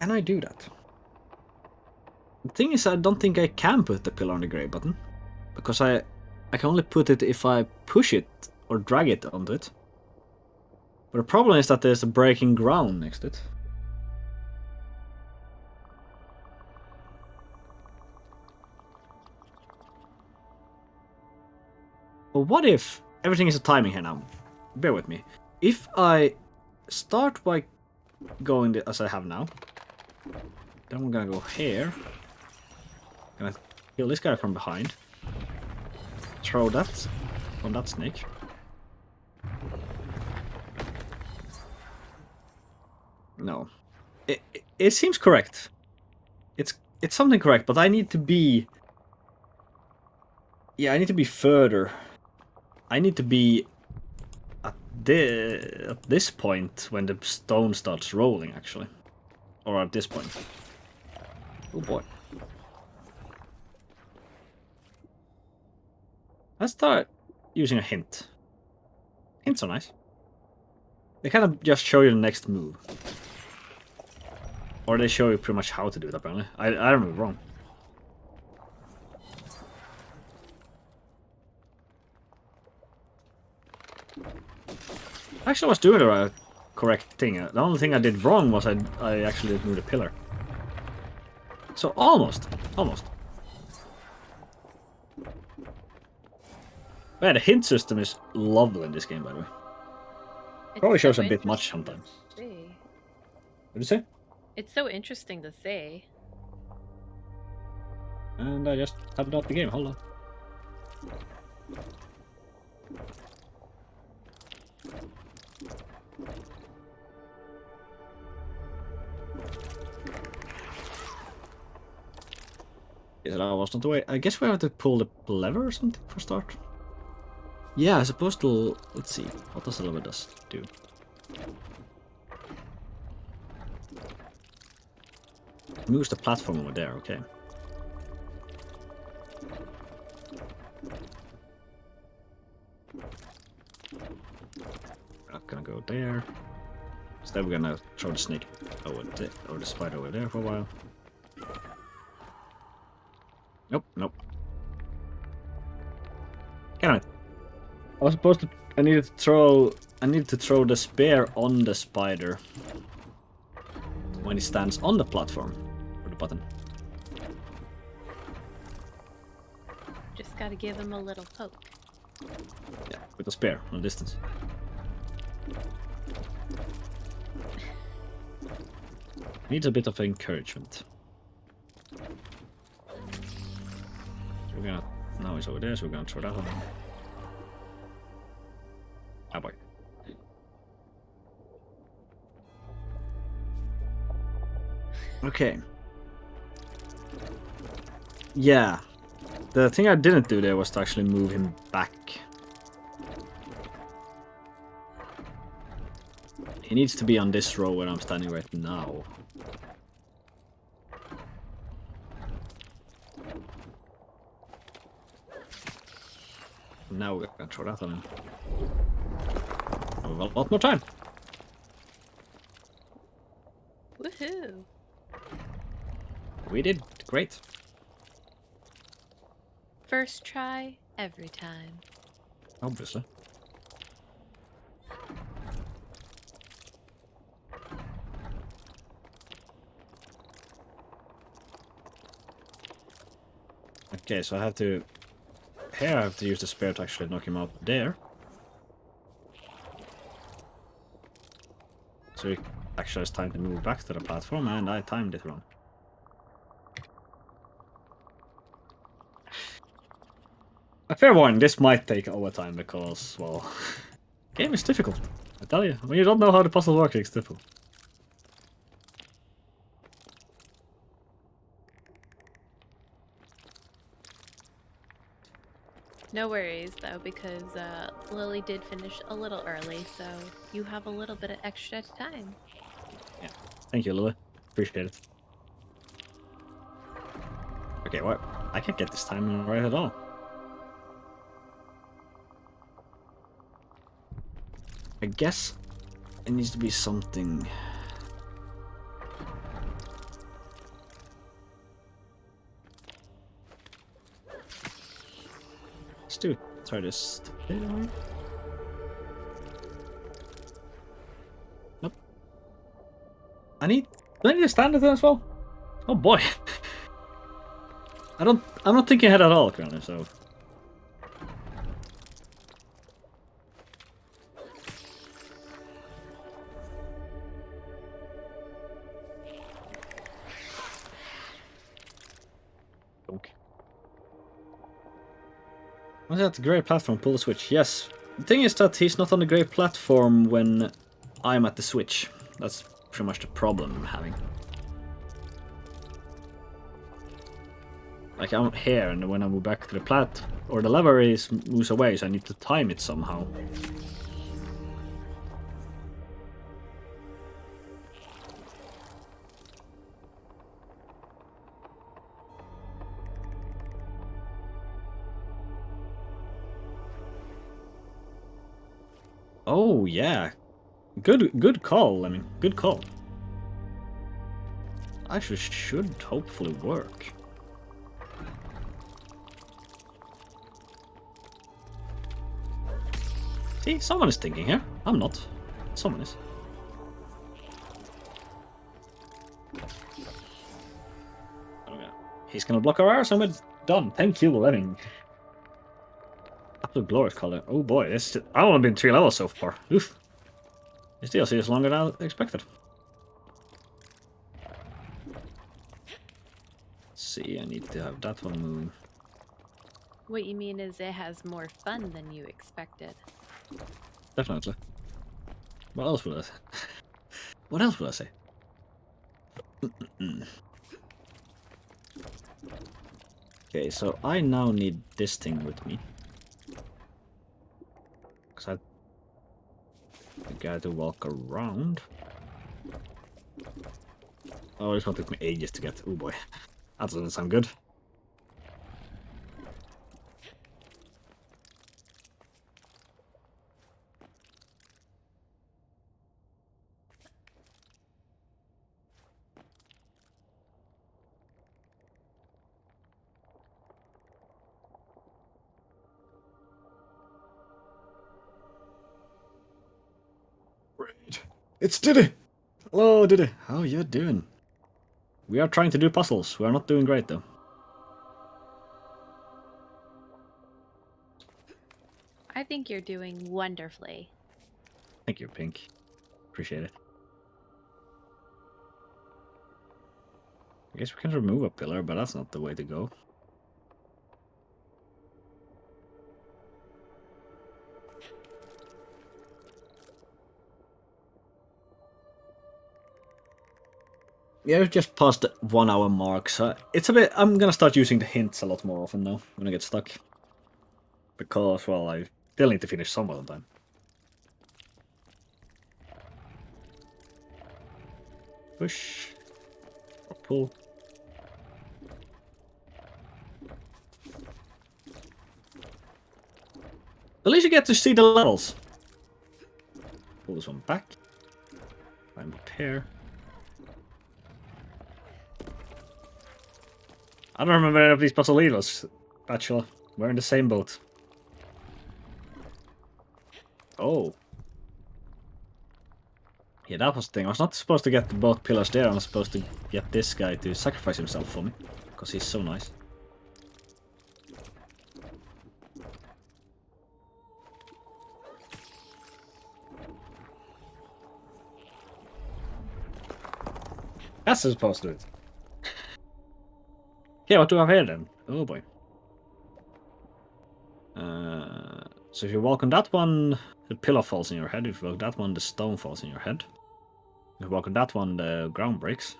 Can I do that? The thing is, I don't think I can put the pillar on the grave button. Because I can only put it if I push it or drag it onto it. But the problem is that there's a breaking ground next to it. But what if everything is a timing here now? Bear with me. If I start by going as I have now, then we're gonna go here. Gonna kill this guy from behind. Throw that on that snake. No, it seems correct. It's something correct, but I need to be. Yeah, I need to be further. I need to be at this point when the stone starts rolling, actually. Or at this point. Oh boy. Let's start using a hint. Hints are nice. They kind of just show you the next move. Or they show you pretty much how to do it, apparently. I remember wrong. Actually, I was doing the correct thing. The only thing I did wrong was I actually didn't move the pillar. So almost. Yeah, the hint system is lovely in this game, by the way. It's Probably shows so a bit much interesting to sometimes. see. What did you say? It's so interesting to see. And I just tapped out the game. Hold on. Yeah, that was not the way. I guess we have to pull the lever or something for start. Yeah, I suppose to. Let's see. What does the lever do? Moves the platform over there, okay. Not gonna go there. Instead we're gonna throw the snake over there, or the spider over there for a while. Nope. Damn it. I was supposed to I needed to throw the spear on the spider when he stands on the platform or the button. Just gotta give him a little poke. Yeah, with the spear on distance. Needs a bit of encouragement. So we're gonna now he's over there, so we're gonna throw that on him. Ah boy. Okay. Yeah. The thing I didn't do there was to actually move him back. He needs to be on this row where I'm standing right now. Now we're gonna throw that on him. Have a lot more time. Woohoo! We did great. First try, every time. Obviously. Okay, so I have to... Here I have to use the spear to actually knock him out there. So he actually has time to move back to the platform, and I timed it wrong. A fair warning, this might take overtime because, well... game is difficult. I tell you, when you don't know how the puzzle works, it's difficult. No worries though, because Lily did finish a little early, so you have a little bit of extra time. Yeah, thank you, Lily. Appreciate it. Okay, what? I can't get this time right at all. I guess it needs to be something. Let's try this. Nope. Do I need to stand it as well? Oh boy. I'm not thinking ahead at all currently, so. Okay. Was that the grey platform? Pull the switch. Yes. The thing is that he's not on the grey platform when I'm at the switch. That's pretty much the problem I'm having. Like I'm here, and when I move back to the plat, or the lever moves away, so I need to time it somehow. Oh yeah, good call. I mean, good call. Actually, should hopefully work. See, someone is thinking here. I'm not. Someone is. Okay. He's gonna block our arrows and we're done. Thank you, Lemming. Absolute glorious color. Oh boy, this I've only been 3 levels so far. Oof. This DLC is longer than I expected. Let's see, I need to have that one moving. What you mean is it has more fun than you expected. Definitely. What else would I say? What else would I say? Okay, so I now need this thing with me. Because I got to walk around. Oh, this one took me ages to get. Oh boy. That doesn't sound good. Great. It's Diddy! Hello, Diddy. How you doing? We are trying to do puzzles. We are not doing great, though. I think you're doing wonderfully. Thank you, Pink. Appreciate it. I guess we can remove a pillar, but that's not the way to go. Yeah, we've just passed the 1 hour mark, so it's a bit... I'm gonna start using the hints a lot more often now, when I get stuck. Because, well, I still need to finish some of the time. Push. Or pull. At least you get to see the levels. Pull this one back. Climb up here. I don't remember any of these puzzle levers, Bachelor. We're in the same boat. Oh. Yeah, that was the thing. I was not supposed to get both pillars there. I was supposed to get this guy to sacrifice himself for me. Because he's so nice. That's supposed to do it. Yeah, what do I have here then? Oh boy. So if you walk on that one, the pillar falls in your head. If you walk that one, the stone falls in your head. If you walk on that one, the ground breaks.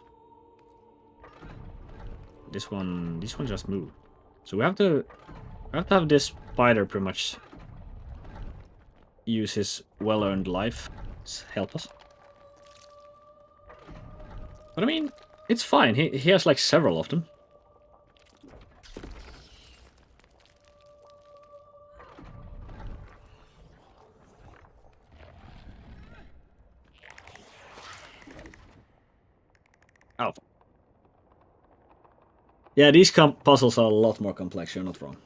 This one just move. So we have to have this spider pretty much use his well-earned life to help us. But I mean, it's fine. He has like several of them. Oh. Yeah, these puzzles are a lot more complex, you're not wrong.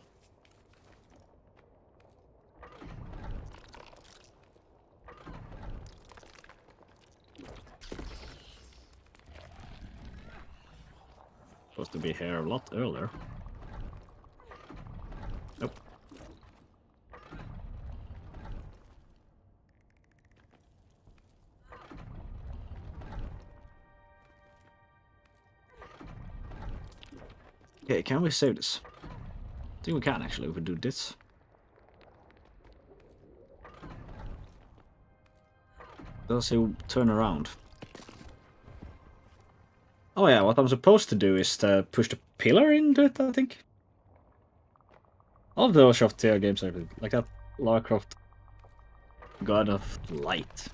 Supposed to be here a lot earlier. Nope. Okay, can we save this? I think we can actually if we do this. Does he turn around? Oh yeah, what I'm supposed to do is to push the pillar into it, I think. All of those of TR games are like that. Lara Croft God of Light.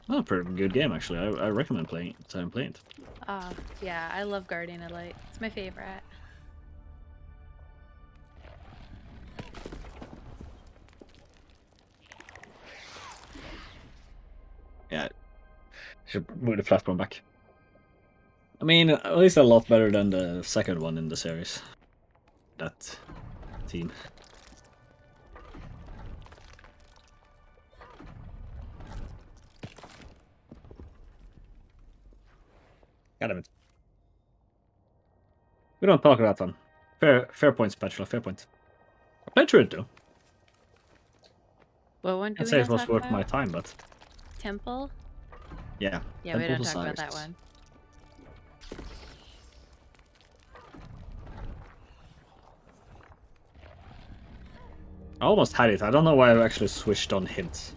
Oh, a pretty good game actually. I recommend playing it. Yeah, I love Guardian of Light. It's my favorite. Yeah, should move the platform back. I mean, at least a lot better than the second one in the series. That team. God damn it. We don't talk about them. Fair point, Spatula, fair point. I played through it though. What one do I'd we say not it was talk worth about? my time, but Temple? yeah. Yeah, we Temple don't talk about Osiris. that one. I almost had it. I don't know why I actually switched on hints.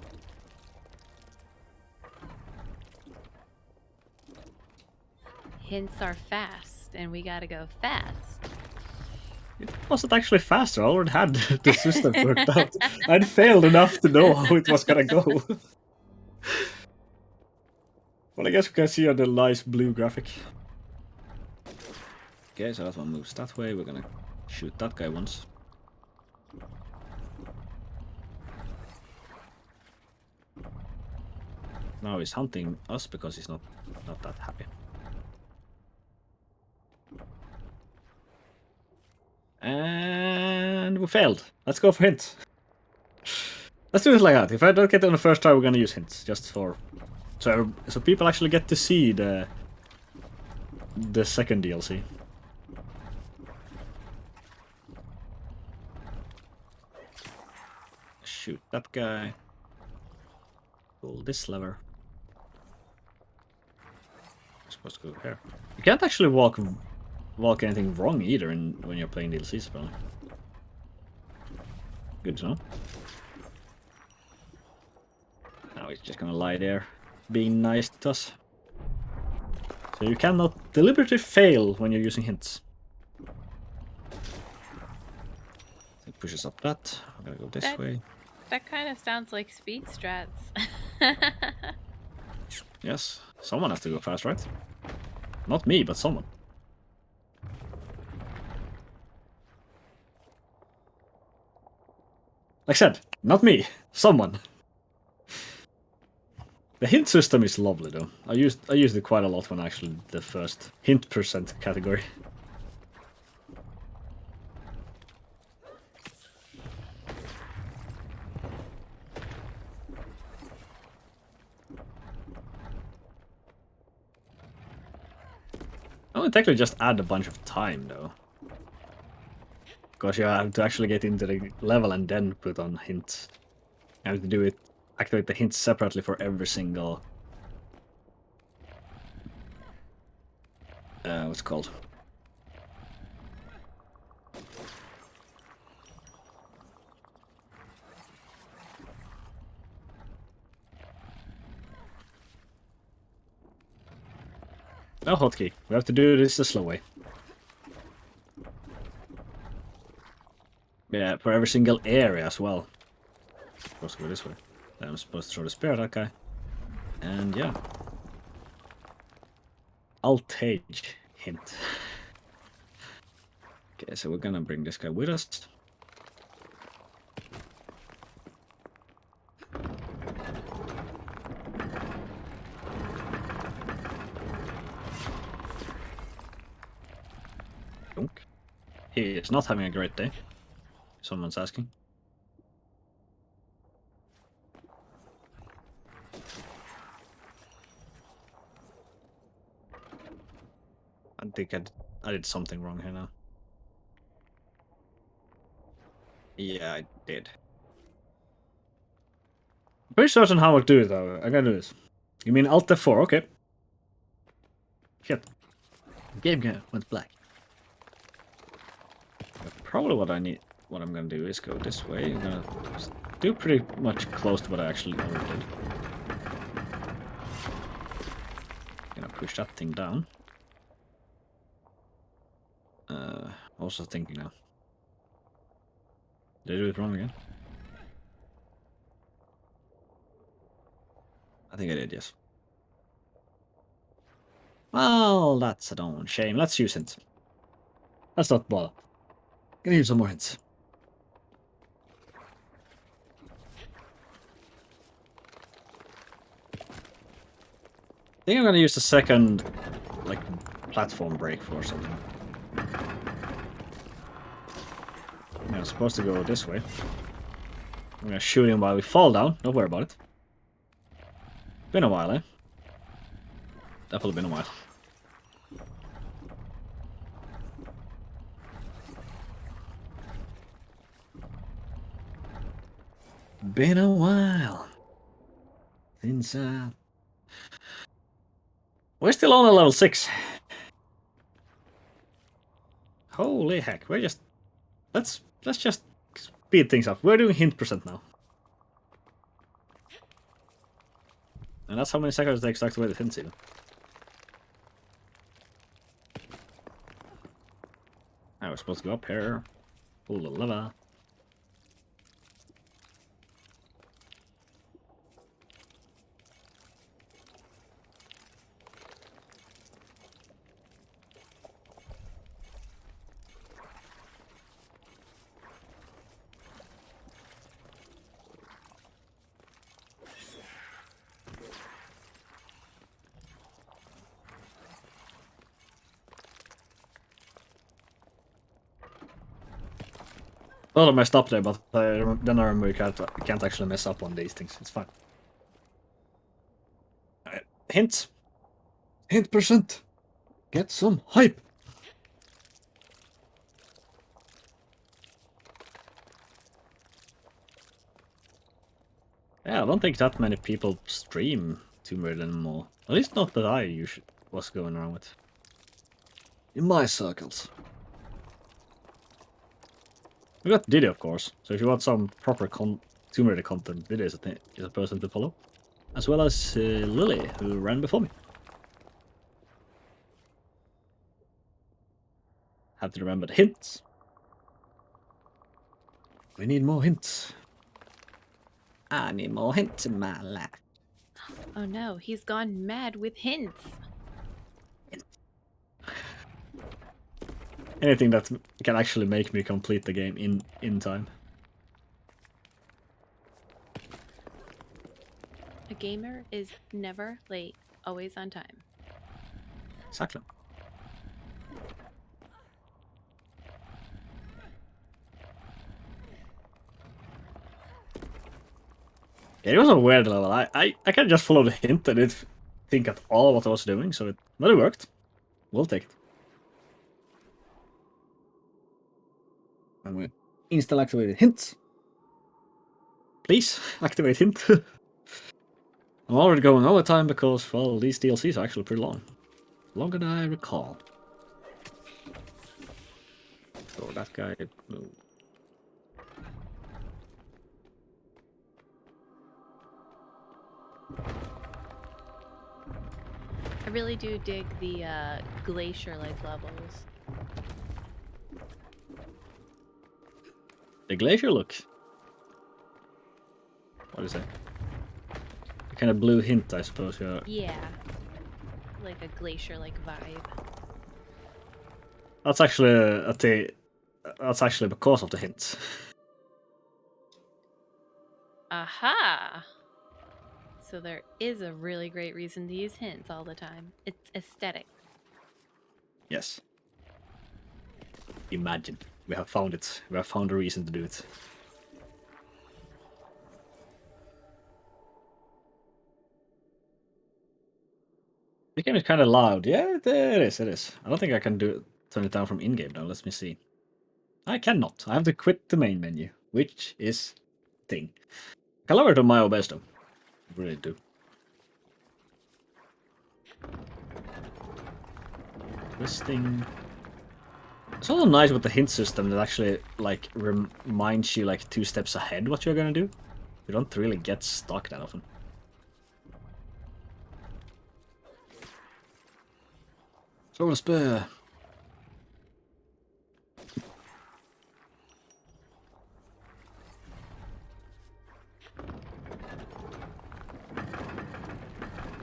Hints are fast, and we gotta go fast. It wasn't actually faster. I already had the system worked out. I'd failed enough to know how it was gonna go. Well, I guess we can see on the nice blue graphic. Okay, so that one moves that way. We're gonna shoot that guy once. Now he's hunting us because he's not that happy. And we failed. Let's go for hints. Let's do it like that. If I don't get it on the first try, we're gonna use hints just for so people actually get to see the second DLC. Shoot that guy. Pull this lever. I'm supposed to go here. You can't actually walk anything wrong either when you're playing DLCs, apparently. Good to know. Now he's just gonna lie there, being nice to us. So you cannot deliberately fail when you're using hints. It pushes up that. I'm gonna go this way. That kind of sounds like speed strats. Yes, someone has to go fast, right? Not me, but someone. Like I said, not me, someone. The hint system is lovely though. I used it quite a lot when actually the first hint percent category. I would technically just add a bunch of time though. Because you have to actually get into the level and then put on hints. You have to do it, activate the hints separately for every single what's it called? No hotkey. We have to do this the slow way. Yeah, for every single area as well. Supposed to go this way. Then I'm supposed to throw the spear at that guy. And yeah. Altage hint. Okay, so we're gonna bring this guy with us. Dunk. He is not having a great day. Someone's asking. I think I did something wrong here now. Yeah, I did. Pretty certain how I'll do it though. I gotta do this. You mean Alt F4? Okay. Shit. Game went black. But probably what I'm gonna do is go this way. I'm gonna do pretty much close to what I actually already did. Gonna push that thing down. Also thinking now. Did I do it wrong again? I think I did, yes. Well, that's a darn shame. Let's use hints. Let's not bother. Gonna use some more hints. I think I'm gonna use the second, like, platform break for something. I'm supposed to go this way. I'm gonna shoot him while we fall down. Don't worry about it. Been a while, eh? Definitely been a while. Been a while since we're still on a level 6. Holy heck, we're just let's just speed things up. We're doing hint percent now. And that's how many seconds it takes to activate the hints even. Now we're supposed to go up here. Pull the lever. Thought I messed up there, but then I remember you can't actually mess up on these things. It's fine. Alright, hints. Hint percent. Get some hype. Yeah, I don't think that many people stream Tomb Raider anymore. At least not that I usually was going around with. In my circles. We got Diddy, of course. So if you want some proper Tomb Raider content, Diddy is a person to follow. As well as Lily, who ran before me. Have to remember the hints. We need more hints. I need more hints in my life. Oh no, he's gone mad with hints. Anything that can actually make me complete the game in time. A gamer is never late, always on time. Exactly. Yeah, it was a weird level. I kind of just followed the hint. I didn't think at all what I was doing, but it worked. We'll take it. And we install activated hints. Please activate hint. I'm already going over time because, well, these DLCs are actually pretty long. Longer than I recall. So that guy. No. I really do dig the glacier-like levels. The glacier look. What is it? A kind of blue hint, I suppose. Yeah, like a glacier-like vibe. That's actually that's actually because of the hints. Aha! So there is a really great reason to use hints all the time. It's aesthetic. Yes. Imagine. We have found it. We have found a reason to do it. The game is kind of loud. Yeah, it is. It is. I don't think I can turn it down from in-game though. Let me see. I cannot. I have to quit the main menu, which is thing. I can lower it on my OBS though. I really do. This thing. It's also nice with the hint system that actually like reminds you like 2 steps ahead what you're gonna do. You don't really get stuck that often. So spare.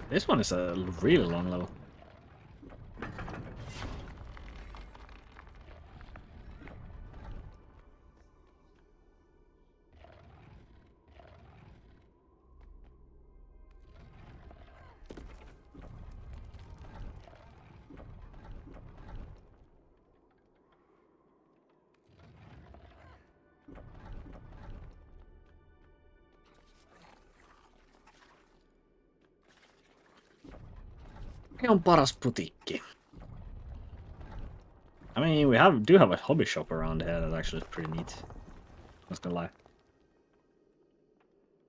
This one is a really long level. Mikä on paras putiikki? I mean, we do have a hobby shop around here that's actually pretty neat. Not gonna lie.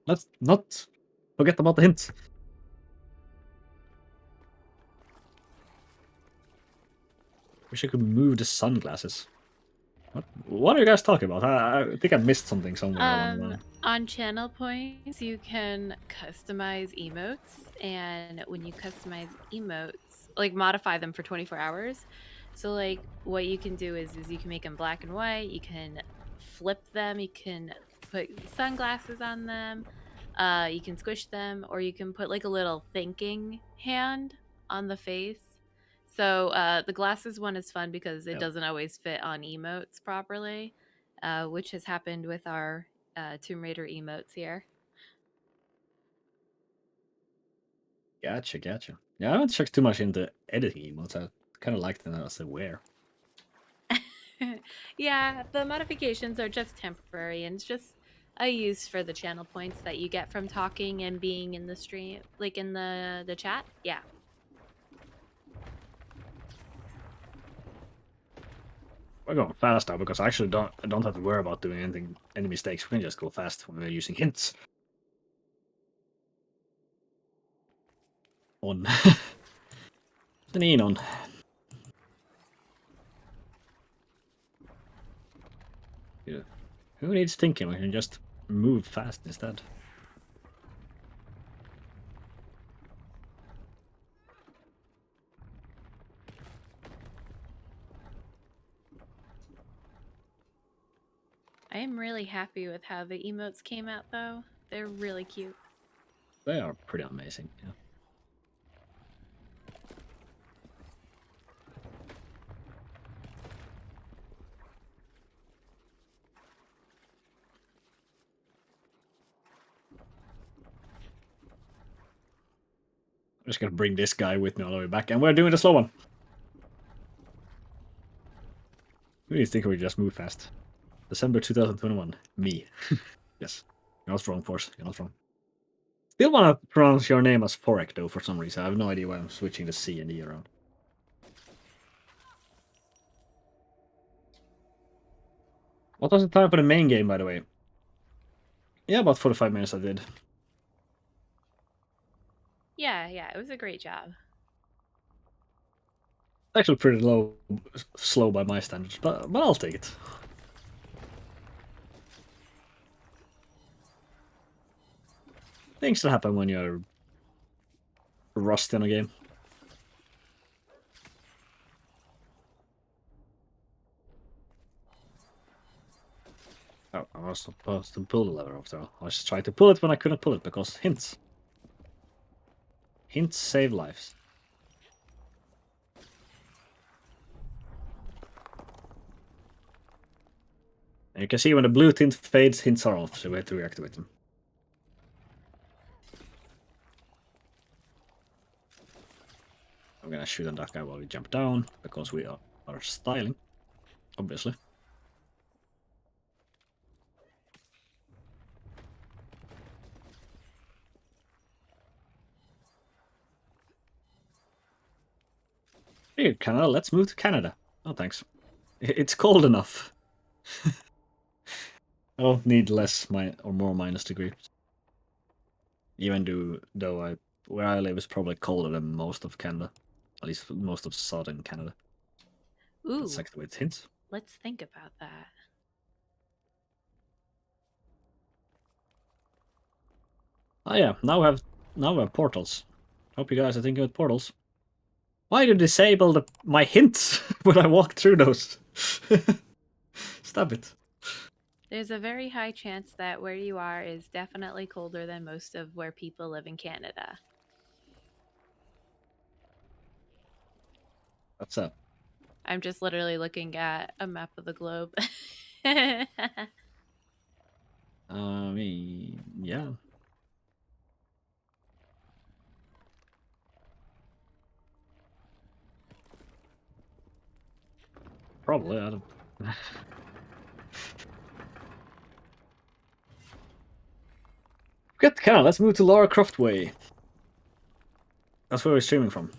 let's not forget about the hints. Wish I could move the sunglasses. What are you guys talking about? I think I missed something somewhere along the line. On channel points, you can customize emotes, and when you customize emotes, like modify them for 24 hours. So, like, what you can do is you can make them black and white. You can flip them. You can put sunglasses on them. You can squish them, or you can put like a little thinking hand on the face. So the glasses one is fun because it Yep. doesn't always fit on emotes properly, which has happened with our Tomb Raider emotes here. Gotcha. Yeah, I haven't checked too much into editing emotes. I kind of like them as they wear. Yeah, the modifications are just temporary and it's just a use for the channel points that you get from talking and being in the stream, like in the chat. Yeah. We're going fast now because I actually don't have to worry about doing any mistakes. We can just go fast when we're using hints. On. An in on. Yeah. Who needs thinking? We can just move fast instead. I am really happy with how the emotes came out though. They're really cute. They are pretty amazing. Yeah. I'm just gonna bring this guy with me all the way back, and we're doing the slow one. Who needs to think we just move fast? December 2021. Me. Yes. You're not wrong, Force. You're not wrong. Still want to pronounce your name as Forek, though, for some reason. I have no idea why I'm switching the C and E around. What was the time for the main game, by the way? Yeah, about 45 minutes I did. Yeah, it was a great job. Actually pretty slow by my standards, but I'll take it. Things that happen when you're rusty on a game. Oh, I was supposed to pull the lever after all. I was just trying to pull it when I couldn't pull it because hints. Hints save lives. And you can see when the blue tint fades, hints are off, so we have to reactivate them. I'm gonna shoot at that guy while we jump down, because we are styling, obviously. Hey, Canada, let's move to Canada. Oh, thanks. It's cold enough. I don't need less or more minus degrees. Even though where I live is probably colder than most of Canada. At least most of southern Canada. Let's Ooh, activate hints. let's think about that. Oh yeah, now we have portals. Hope you guys are thinking about portals. Why do you disable my hints when I walk through those? Stop it. There's a very high chance that where you are is definitely colder than most of where people live in Canada. What's up? I'm just literally looking at a map of the globe. I mean, yeah. Probably. I don't. Get the canal. Let's move to Lara Croft Way. That's where we're streaming from.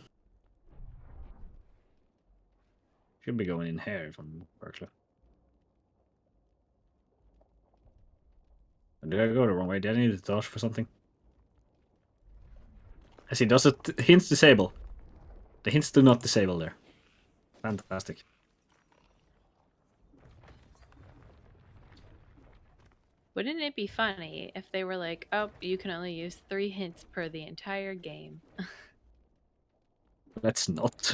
Should be going in here from Berkeley. Did I go the wrong way? Did I need to dodge for something? I see, does it hints disable? The hints do not disable there. Fantastic. Wouldn't it be funny if they were like, oh, you can only use 3 hints per the entire game? Let's not.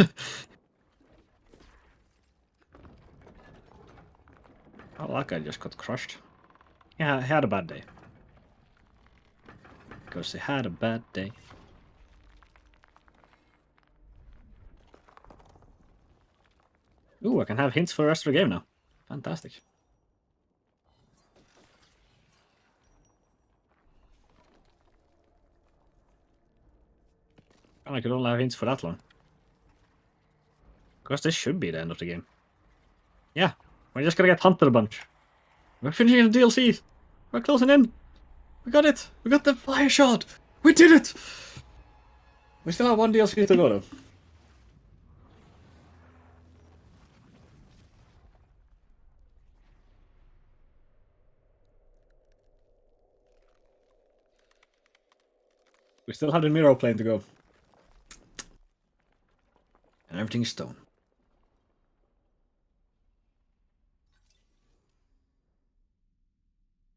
Oh, that guy just got crushed. Yeah, he had a bad day. Because he had a bad day. Ooh, I can have hints for the rest of the game now. Fantastic. And I could only have hints for that long. Because this should be the end of the game. Yeah, we're just gonna get hunted a bunch. We're finishing the DLCs. We're closing in. We got it. We got the fire shot. We did it. We still have 1 DLC to go though. We still have the Miro plane to go. And everything's stone.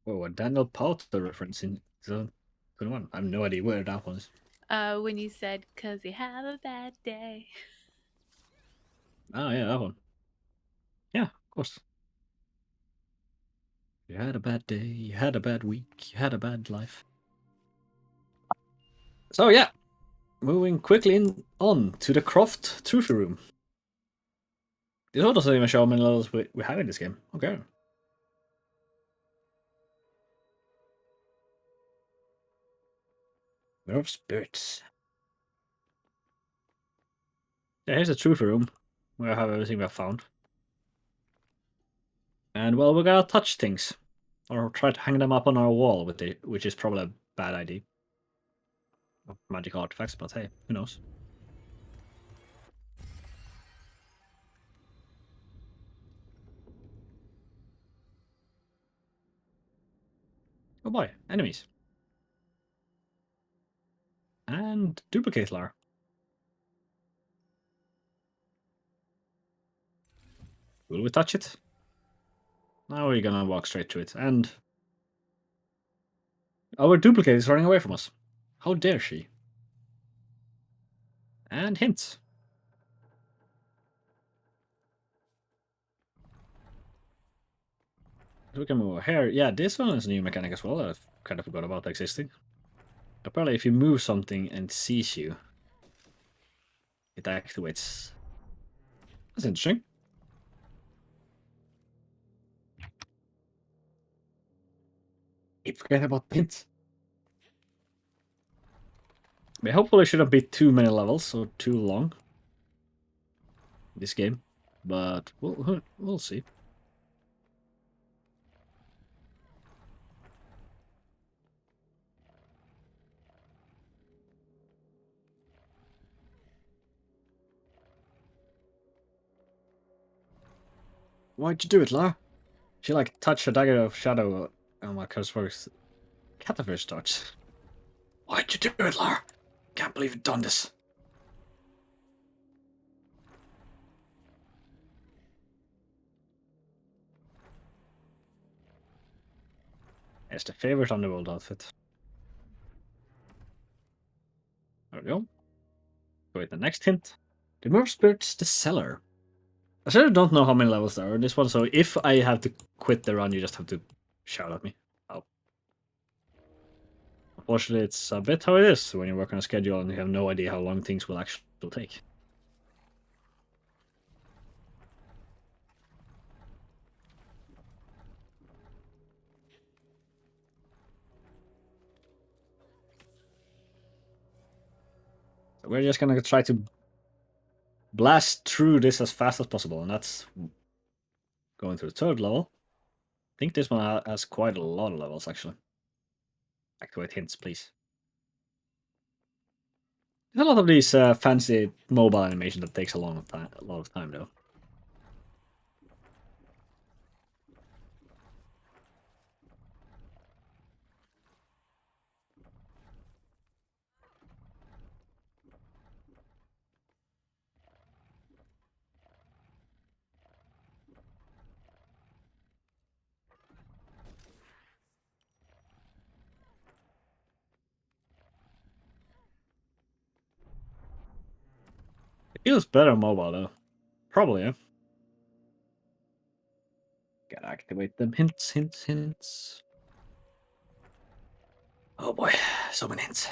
Whoa, a Daniel Powter reference in Zone 21. I have no idea where that was. When you said, 'cause you have a bad day. Oh, yeah, that one. Yeah, of course. You had a bad day, you had a bad week, you had a bad life. So, yeah. Moving quickly on to the Croft trophy room. This one doesn't even show how many levels we have in this game. Okay. Mirror of Spirits. Yeah, here's the trophy room, where I have everything we have found. And, well, we're gonna touch things. Or try to hang them up on our wall, with which is probably a bad idea. Magic artifacts, but hey, who knows? Oh boy, enemies. And duplicate Lara. Will we touch it? Now we're gonna walk straight to it, and our duplicate is running away from us. How dare she? And hints. We can move here. Yeah, this one is a new mechanic as well. I kind of forgot about existing. Apparently, if you move something and it sees you, it activates. That's interesting. Keep forgetting about hints. But hopefully, it shouldn't be too many levels or too long. This game, but we'll see. Why'd you do it, Lara? She like touched a dagger of shadow on my cursworks. Catfish starts. Why'd you do it, Lara? Can't believe you've done this. It's the favorite underworld outfit. There we go. Wait, the next hint. The Mirror Spirit's the cellar. I sort of don't know how many levels there are in this one, so if I have to quit the run, you just have to shout at me. Oh. Unfortunately, it's a bit how it is when you work on a schedule and you have no idea how long things will actually take. So we're just gonna try to blast through this as fast as possible, and that's going to the 3rd level. I think this one has quite a lot of levels, actually. Activate hints, please. There's a lot of these fancy mobile animation that takes a lot of time, though. Feels better on mobile though. Probably, yeah. Gotta activate them. Hints, hints, hints. Oh boy, so many hints.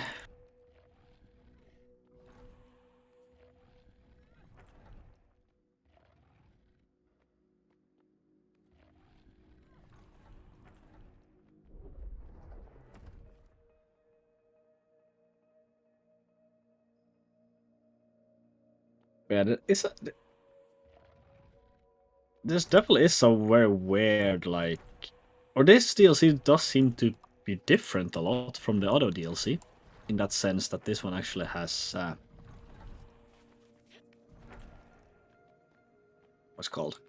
Yeah, this definitely is so very weird, like... Or this DLC does seem to be different a lot from the other DLC. In that sense that this one actually has... what's it called?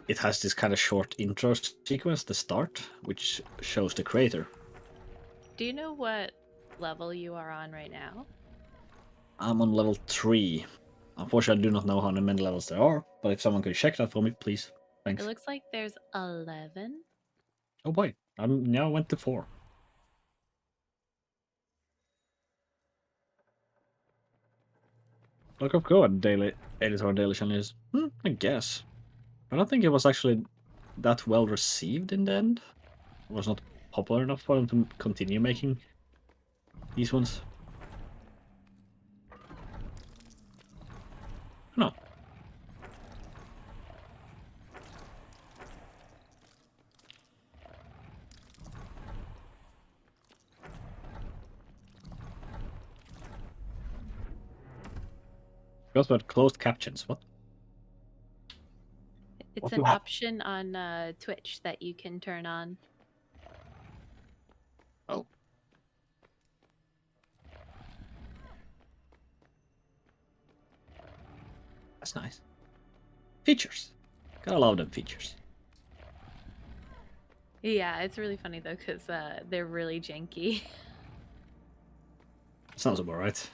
It has this kind of short intro sequence, the start, which shows the creator. Do you know what level you are on right now? I'm on level 3. Unfortunately, I do not know how many levels there are, but if someone could check that for me, please. It Thanks. looks like there's 11. Oh boy, I now went to 4. Look up good daily editor daily channel is. I guess. I don't think it was actually that well received in the end. It was not popular enough for them to continue making these ones. No. Because about closed captions. What? It's What an do have? option on Twitch that you can turn on. Oh. That's nice. Features. Gotta love them features. Yeah, it's really funny though because they're really janky. Sounds about right.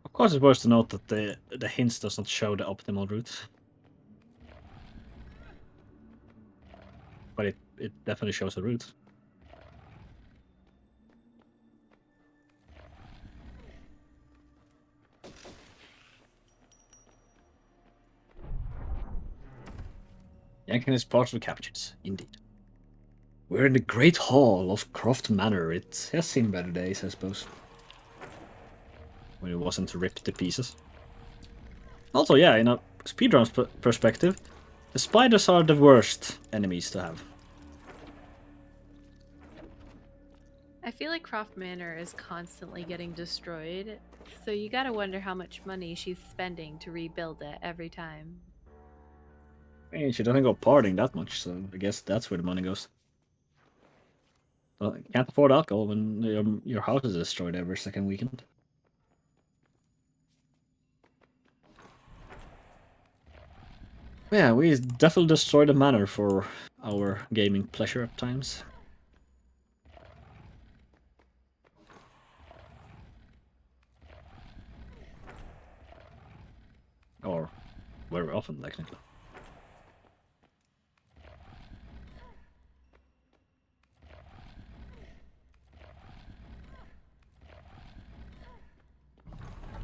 Of course, it's worth to note that the hints does not show the optimal route. But it definitely shows the route. Yanking is part of the captions, indeed. We're in the Great Hall of Croft Manor. It has seen better days, I suppose. When it wasn't ripped to pieces. Also, yeah, in a speedrun's perspective, the spiders are the worst enemies to have. I feel like Croft Manor is constantly getting destroyed, so you gotta wonder how much money she's spending to rebuild it every time. I mean, she doesn't go partying that much, so I guess that's where the money goes. Well, you can't afford alcohol when your house is destroyed every second weekend. Yeah, we definitely destroy the manor for our gaming pleasure at times. Or very often, technically.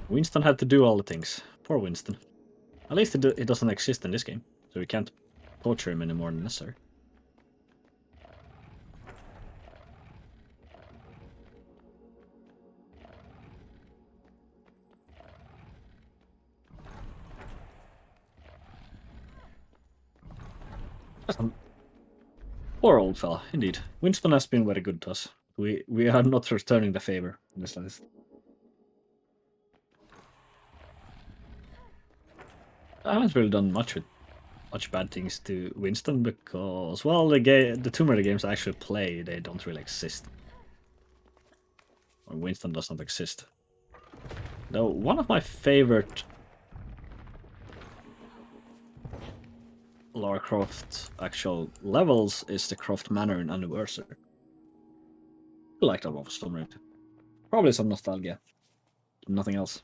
Winston had to do all the things. Poor Winston. At least it doesn't exist in this game, so we can't torture him any more than necessary. Poor old fella, indeed. Winston has been very good to us. We are not returning the favor in this list. I haven't really done much bad things to Winston because, well, the Tomb Raider games I actually play, they don't really exist. Or Winston does not exist. Though one of my favorite Lara Croft actual levels is the Croft Manor in Anniversary. I like that one for some reason. Probably some nostalgia. Nothing else.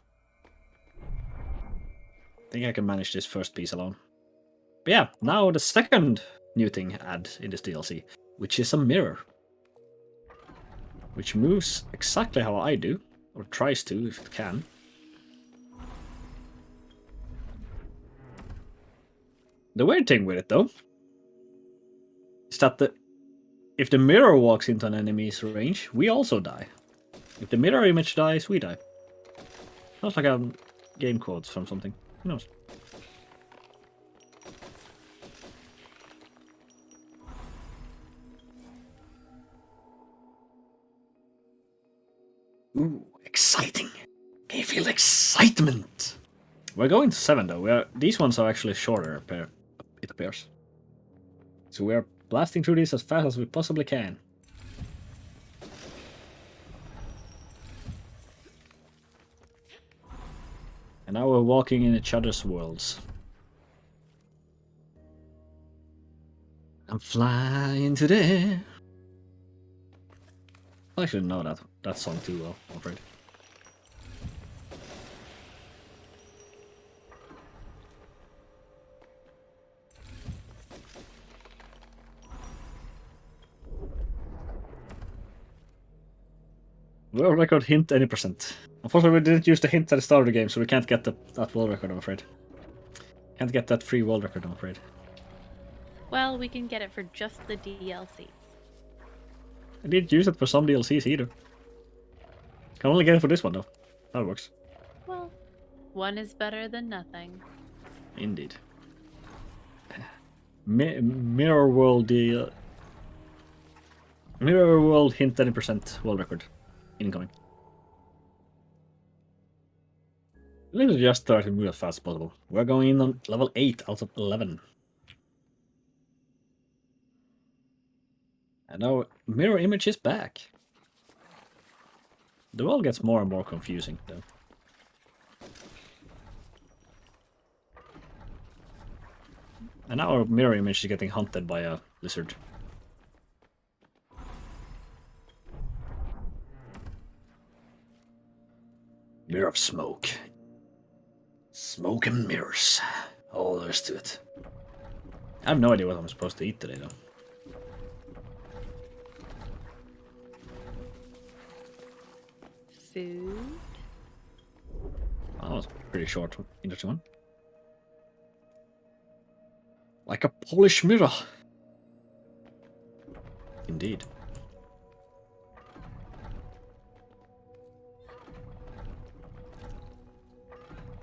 think I can manage this first piece alone. But yeah, now the second new thing add in this DLC, which is a mirror. Which moves exactly how I do, or tries to if it can. The weird thing with it though, is that if the mirror walks into an enemy's range, we also die. If the mirror image dies, we die. Sounds like a game quote from something. Who knows? Ooh, exciting! Can you feel the excitement? We're going to 7 though. These ones are actually shorter, it appears. So we are blasting through these as fast as we possibly can. And now we're walking in each other's worlds. I'm flying to the air. I should know that song too well, I'm afraid. World record hint any percent. Unfortunately, we didn't use the hint at the start of the game, so we can't get that world record, I'm afraid. Can't get that free world record, I'm afraid. Well, we can get it for just the DLCs. I didn't use it for some DLCs either. Can only get it for this one though. That works. Well, one is better than nothing. Indeed. Mirror World Mirror World hint 30% world record incoming. Let's just start to move as fast as possible. We're going in on level 8 out of 11. And now mirror image is back. The world gets more and more confusing though. And now our mirror image is getting hunted by a lizard. Mirror of smoke. Smoke and mirrors. All there is to it. I have no idea what I'm supposed to eat today though. Food. Oh, that was a pretty short, interesting one. Like a polished mirror. Indeed.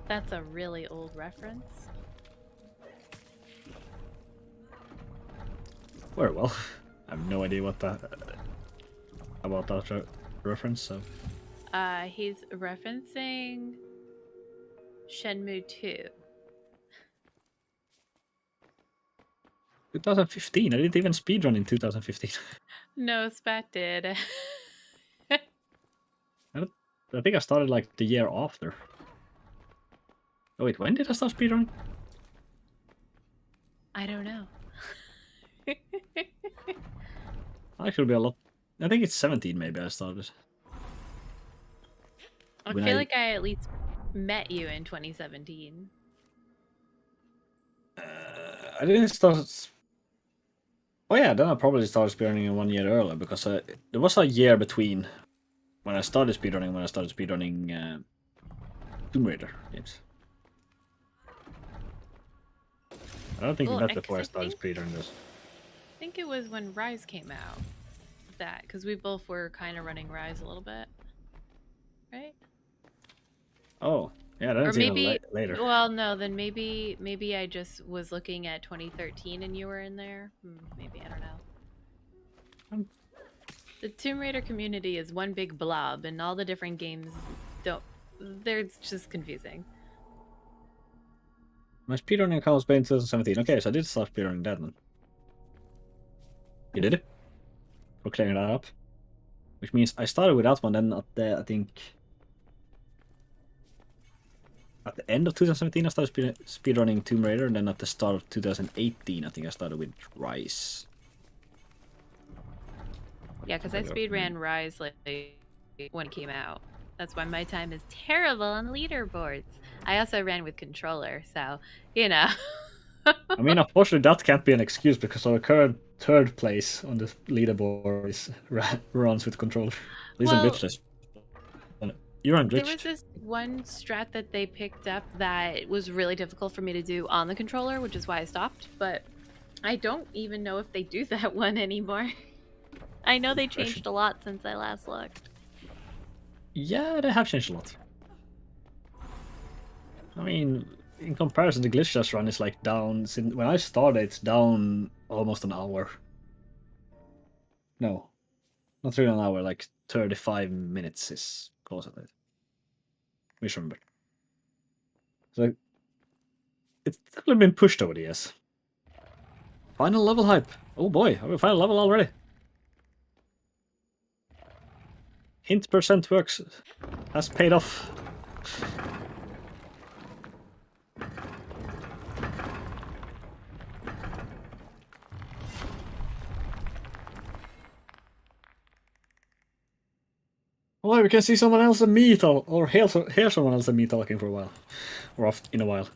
That's a really old reference. Very well. I have no idea what that about that reference. So He's referencing Shenmue 2. 2015. I didn't even speedrun in 2015. No, Spat did. I think I started like the year after. Oh wait, when did I start speedrunning? I don't know. I should be a lot. I think it's 17 maybe I started. I When feel like I at least met you in 2017. I didn't start. Oh yeah, then I probably started speedrunning 1 year earlier because there was a year between when I started speedrunning and when I started speedrunning Tomb Raider games. I don't think Well, that's before I started think- speedrunning this. I think it was when Rise came out. That, because we both were kind of running Rise a little bit. Right? Oh, yeah, that's Or even maybe later. Well, no, then maybe I just was looking at 2013 and you were in there. Maybe, I don't know. Um, The Tomb Raider community is one big blob, and all the different games they're just confusing. My speedrunning account was in 2017. Okay, so I did start speedrunning that then. You did it? For clearing that up. Which means I started with that one, then at the, I think... At the end of 2017 I started speedrunning Tomb Raider, and then at the start of 2018 I think I started with Rise. Yeah, because I speedran Rise like when it came out. That's why my time is terrible on leaderboards. I also ran with controller, so, you know. I mean, unfortunately, that can't be an excuse because our current third place on the leaderboard is runs with controller. At least on Well, glitchless. You're on there was glitched. this one strat that they picked up that was really difficult for me to do on the controller, which is why I stopped, but I don't even know if they do that one anymore. I know they changed a lot since I last looked. Yeah, they have changed a lot. I mean, in comparison, the glitchless run is like down. When I started, it's down almost an hour. No, not really an hour. Like 35 minutes is close at it. Remember. So it's definitely been pushed over the years. Final level hype. Oh boy, are we final level already? Hint percent works has paid off. Oh, we can see someone else and me talk, or hear someone else and me talking for a while, or in a while.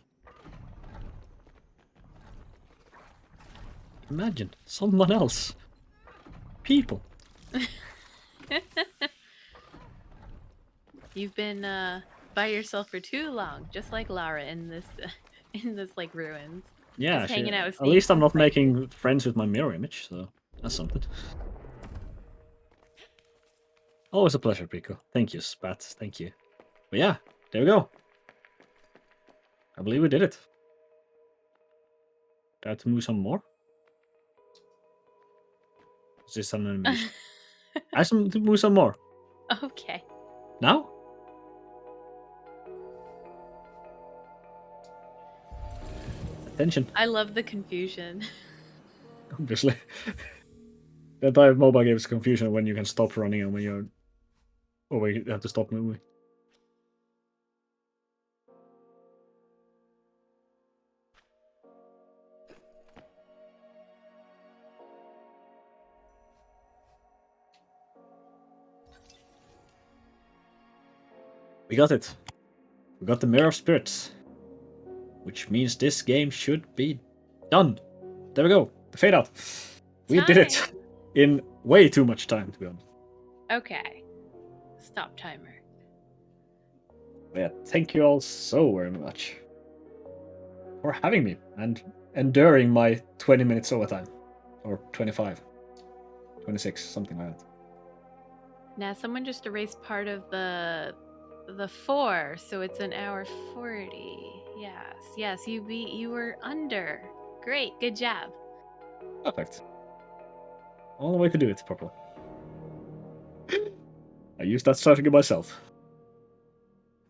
Imagine someone else, people. You've been by yourself for too long, just like Lara in this in this like ruins. Yeah, Just hanging out with at least I'm snakes not and fighting. making friends with my mirror image, so that's something. Always a pleasure, Pico. Thank you, Spat. Thank you. But yeah, there we go. I believe we did it. Do I have to move some more? Is this an animation? I have to move some more. Okay. Now? Attention. I love the confusion. Obviously. The entire mobile game is confusion when you can stop running and when you're... or when you have to stop moving. We got it. We got the Mirror of Spirits. Which means this game should be done. There we go. The fade out. We did it in way too much time, to be honest. Okay. Stop timer. But yeah, thank you all so very much for having me and enduring my 20 minutes overtime. Or 25. 26, something like that. Now someone just erased part of the 4, so it's an hour 40. Yes, you were under. Great, good job. Perfect. Only way to do it properly. I used that strategy myself.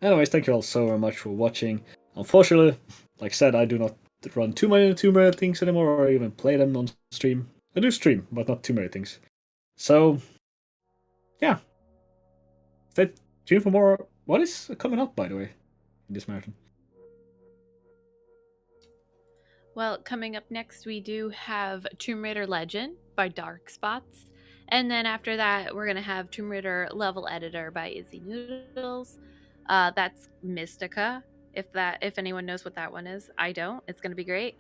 Anyways, thank you all so very much for watching. Unfortunately, like I said, I do not run too many things anymore or even play them on stream. I do stream, but not too many things. So, yeah. Stay tuned for more. What is coming up, by the way, in this marathon? Well, coming up next, we do have Tomb Raider Legend by Dark Spots. And then after that, we're going to have Tomb Raider Level Editor by Izzy Noodles. That's Mystica. If anyone knows what that one is, I don't. It's going to be great.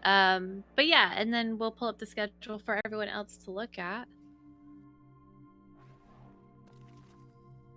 But yeah, and then we'll pull up the schedule for everyone else to look at.